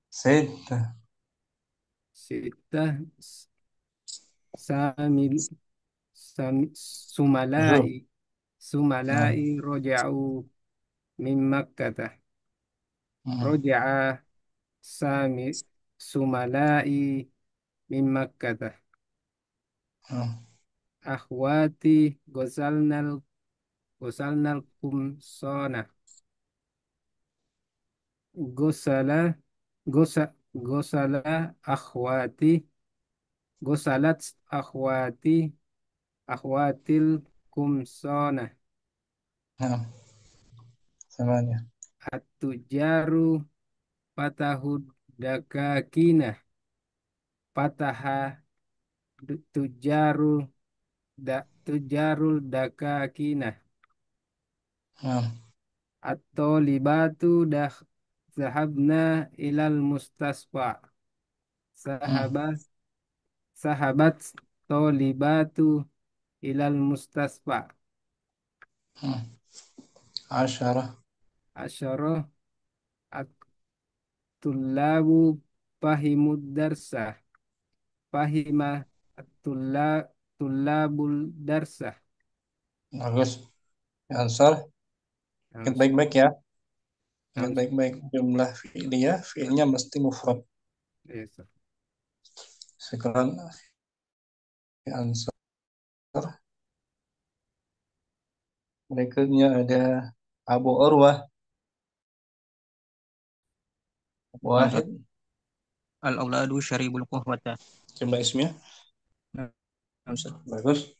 Speaker 1: ستة.
Speaker 6: Sita samil
Speaker 1: جو. نعم.
Speaker 6: sumalai roja'u min makkata. Roja'a sami sumalai min makkata.
Speaker 1: نعم.
Speaker 6: Akhwati gosalnal kumsona. Gosala gosala akhwati gosalat akhwatil kumsona.
Speaker 1: نعم. ثمانية.
Speaker 6: At-tujaru patahud dakakina. Pataha tujarul dakakina.
Speaker 1: نعم.
Speaker 6: At-talibatu zahabna ilal mustasfa. Sahabat talibatu ilal mustasfa.
Speaker 1: نعم. عشرة.
Speaker 6: Asyarah at-tullabu fahimud darsa. Fahima tullabul darsa.
Speaker 1: Bagus. Ansar. Ingat baik-baik ya. Ingat baik-baik. Jumlah fi'liyah, fi'ilnya mesti mufrad.
Speaker 6: Yes, sir.
Speaker 1: Sekarang ansar. Berikutnya ada Abu Urwah. Wahid.
Speaker 8: Al-auladu syaribul qahwata.
Speaker 1: Jumlah ismnya.
Speaker 8: Nah, Ustaz.
Speaker 1: Bagus.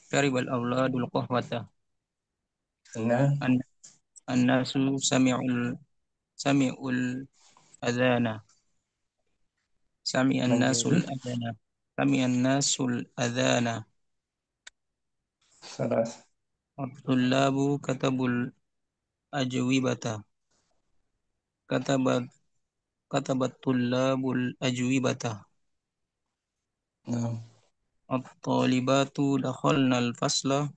Speaker 8: Syaribal auladul qahwata.
Speaker 1: Nah.
Speaker 8: An-nasu sami'ul adhana. Sami'an nasul adhana. Sami'an nasul adhana.
Speaker 1: Salah.
Speaker 8: At-tullabu katabul ajwibata. Katabat tullabul ajwibata.
Speaker 1: Nah.
Speaker 8: At-talibatu dakhalna al-fasla.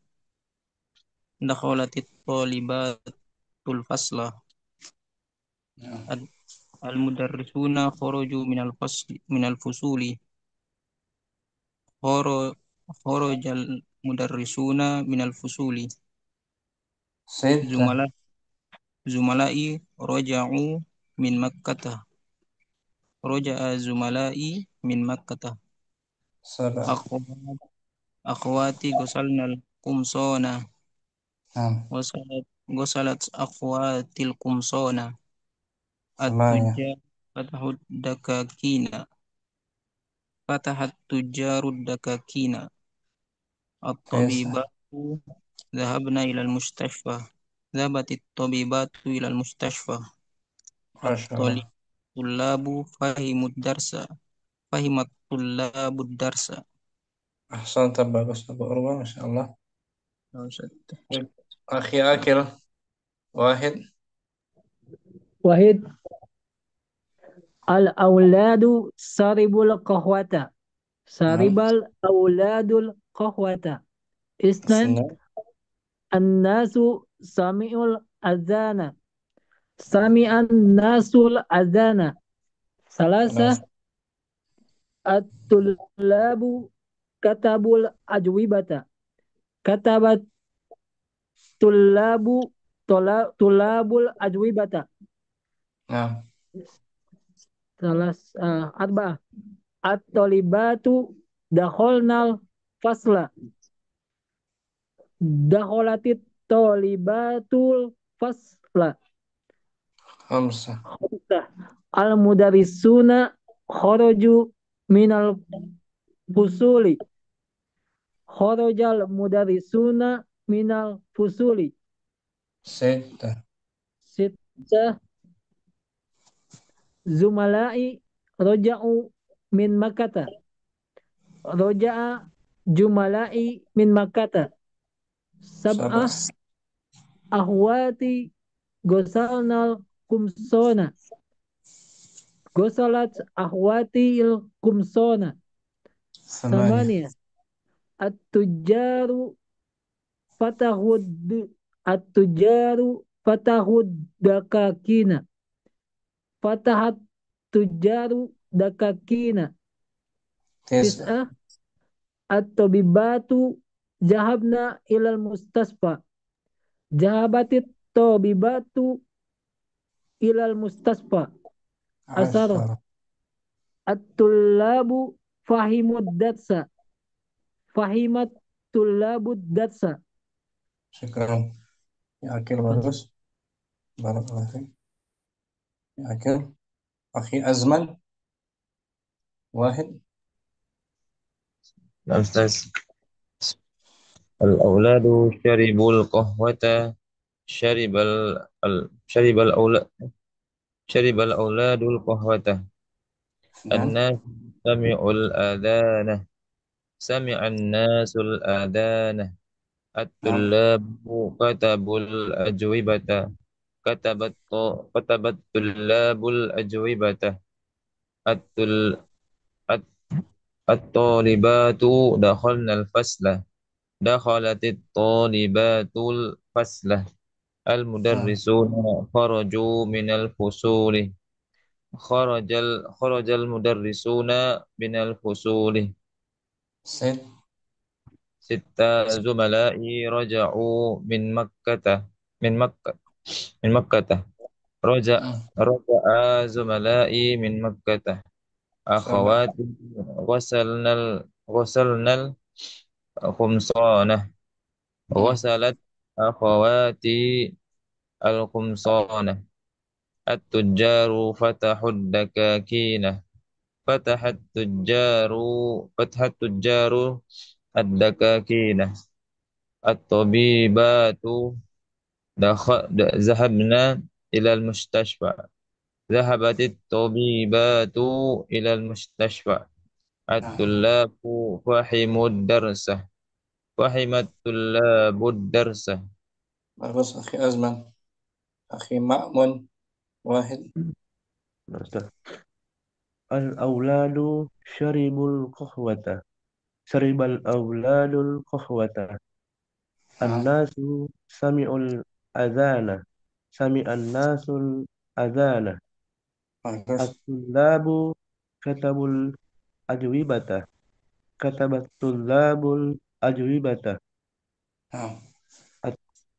Speaker 8: Dakhalatit talibatul fasla.
Speaker 1: Nah.
Speaker 8: Al-mudarrisuna kharaju minal fusuli. Kharajal mudarrisuna minal fusuli.
Speaker 1: Sita.
Speaker 8: Zumalai raja'u min makkata. Raja'a zumalai min makkata.
Speaker 1: Sabah.
Speaker 8: Akhwati gosalnal kumsona.
Speaker 1: Nah.
Speaker 8: Gosalat akhwatil kumsona.
Speaker 1: Semuanya.
Speaker 8: Fatahat tujarud dakakina. At-tabibatu dhahabna ilal mustashfa. Dhabatit tabibatu ilal mustashfa. At-tullabu fahimat tullabud darsa.
Speaker 1: Ahsan, bagus Abu Urwah, Masya Allah. Akhi Akil.
Speaker 10: Wahid. Al-auladu saribul qahwata. Saribal auladul qahwata. Isnan. An-nasu sami'ul azana. Sami'an nasul azana. Salasa. At-tullabu katabul ajwibata. Katabat tulabul ajwibata.
Speaker 1: Nah,
Speaker 10: Salah arba'ah. At-talibatu dakhalnal fasla. Dakhalatit talibatul fasla.
Speaker 1: khamsah.
Speaker 10: Khamsah. Al-mudarrisuna kharaju minal fusuli. Kharajal mudarrisuna minal fusuli.
Speaker 1: Sittah.
Speaker 10: Sittah. Zumalai roja'u min Makkata. Roja'a jumalai min Makkata. Sab'ah
Speaker 1: Sab'ah.
Speaker 10: ahwati gosalnal kumsona. Gosalat ahwati il kumsona.
Speaker 1: Thamaniyah.
Speaker 10: Samania. At-tujaru fatahud at-tujaru fatahud dakakina. Fatahat tujaru dakakina.
Speaker 1: Tis'ah.
Speaker 10: Tis'ah at-tabibatu jahabna ilal mustasfa. Jahabatit tabibatu ilal mustasfa. Asar
Speaker 1: Ashar.
Speaker 10: at-tullabu fahimud datsa. Fahimat tullabud datsa.
Speaker 1: Syukran. Ya akhir bagus. Barakallahu fiik. Ya akhir. Akhi Azman. Wahid.
Speaker 5: Nah, Ustaz. Al-auladu syaribul qahwata syaribal aulad syaribal auladul qahwata.
Speaker 1: Nah.
Speaker 5: An-nas sami'ul adana. Sami'an nasul adana.
Speaker 1: Nah.
Speaker 5: At-tullabu katabul ajwibata. Katabat tullabul ajwibata. At-tul at- At-talibatu dakhalna al-fasla. Dakhalatit talibatul fasla. Al-mudarrisuna kharaju minal fusuli. Kharajal mudarrisuna minal fusuli.
Speaker 1: Sit.
Speaker 5: Sitta zumala'i raja'u min Makkah. Min Makkah. Min Makkah. Raja'a zumala'i min Makkah.
Speaker 1: Sab'ah.
Speaker 5: Akhawati ghasalnal khumsanah. Ghasalat akhawati al-khumsanah. At-tujjaru fatahud dakakinah. Fatahat tujjaru ad-dakakinah. At-tabibatu zahabna ilal mustashfa. Zahabatit tabibatu ilal mustashfa. At-tullabu fahimud darsah. Fahimat tullabud darsah.
Speaker 1: Bagus Akhi Azman. Akhi Ma'mun. Wahid.
Speaker 13: Al-auladu syaribul qahwata. Syaribal auladul qahwata. An-nasu sami'ul adhana. Sami'an nasul adhana.
Speaker 1: Bagus.
Speaker 13: At-tullabu katabul ajwibata. Katabat tullabul ajwibata.
Speaker 1: Nah.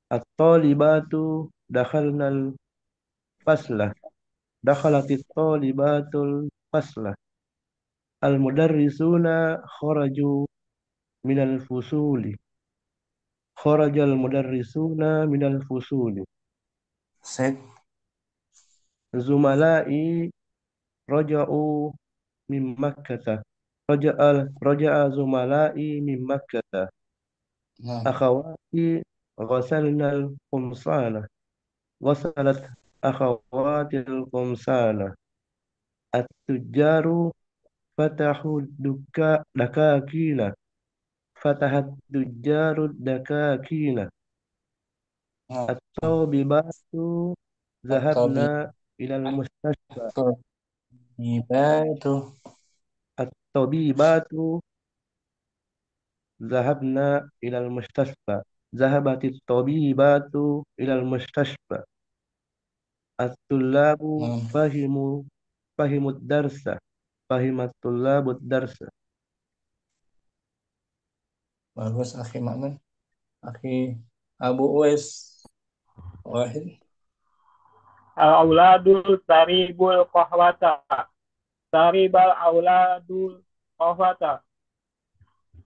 Speaker 13: At-talibatu dakhalnal fasla. Dakhalatit talibatul fasla. Al-mudarrisuna kharaju minal fusuli. Kharajal mudarrisuna minal fusuli.
Speaker 1: Sit.
Speaker 13: Zumala'i raja'u min Makkata. Raja'a zumala'i min Makkata.
Speaker 1: Nah.
Speaker 13: Akhawati ghasalnal khumsana. Ghasalat akhawatil khumsana. At-tujjaru fatahu dakakina. Fatahat tujjaru dakakina.
Speaker 1: Nah.
Speaker 13: At-tabibatu zahabna ilal mustashfa.
Speaker 1: At-tabibatu.
Speaker 13: At-tabibatu zahabna ilal mustashfa. Zahabatit tabibatu ilal mustashfa. At-tullabu fahimud darsa. Fahimat tullabud darsa.
Speaker 1: Bagus, akhi Ma'mun. Akhi Abu Uwais. Wahid.
Speaker 11: Al-auladul saribul qahwata. Saribal auladul qahwata.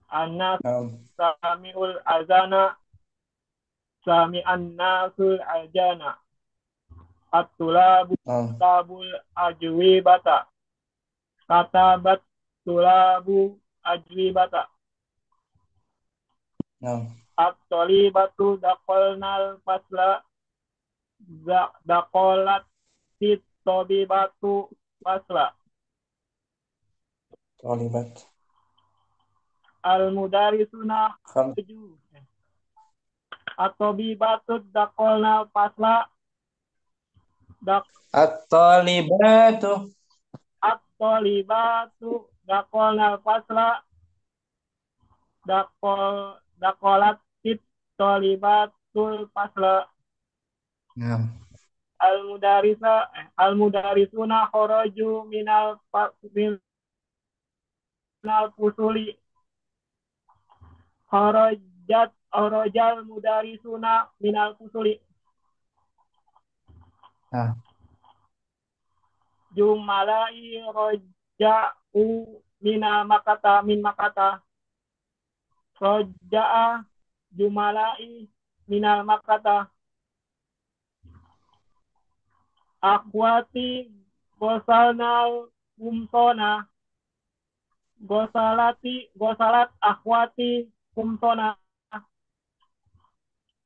Speaker 11: Anas sami'ul azana. Sami'an nasul ajana. At-tulabu tabul ajwibata. Katabat tulabu ajwibata. At-tolibatu dakolnal pasla. Dakolat titobibatu pasla.
Speaker 1: Tolibat.
Speaker 11: Al-mudarisuna tujuh. At-tobibatu dakolnal pasla.
Speaker 1: At-talibatu.
Speaker 11: At-tolibatu dakolnal pasla. Dakolat titolibatul pasla. Al-mudarisuna kharaju minal pusuli. Kharajal mudarisuna minal pusuli. Jumalai roja'u min makata. Roja'a jumalai minal makata. Akhwati gosalnal kumtona. Gosalat akhwati kumtona.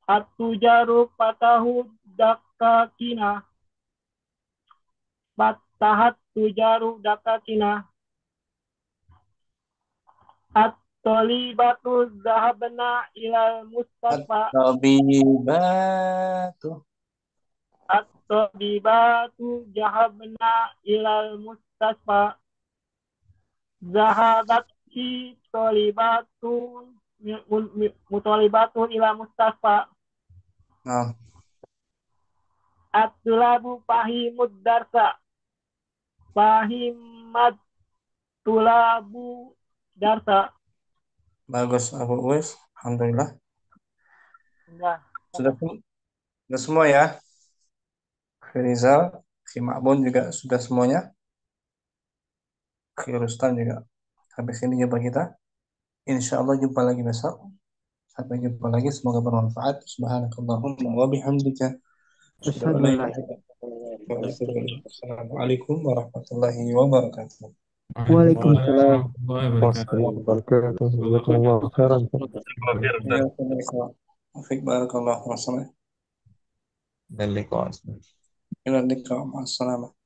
Speaker 11: At-tujaru patahu dakakina. Patahat tujaru dakakina. At-tolibatu zahabna ilal mustafa.
Speaker 1: At-tabibatu.
Speaker 11: At-tabibatu zahabna ilal mustafa. Zahabati tolibatu mutolibatu ila mustafa. At-tulabu fahimud darsa. Fahimad tulabu darsa.
Speaker 1: Bagus Abu Uwais. Alhamdulillah.
Speaker 11: Enggak.
Speaker 1: Sudah semua ya. Rizal, Akhi Ma'mun juga sudah semuanya. Akhi Rustam juga. Habis ini jumpa kita. Insya Allah jumpa lagi besok. Sampai jumpa lagi. Semoga bermanfaat. Subhanakallahumma wa bihamdika. Assalamualaikum warahmatullahi wabarakatuh.
Speaker 10: Waalaikumsalam.
Speaker 12: Jazakumullah khairan.
Speaker 1: Barakallahu wasallam.
Speaker 5: Dan liqa.
Speaker 1: Ila liqa. Ma'assalamah.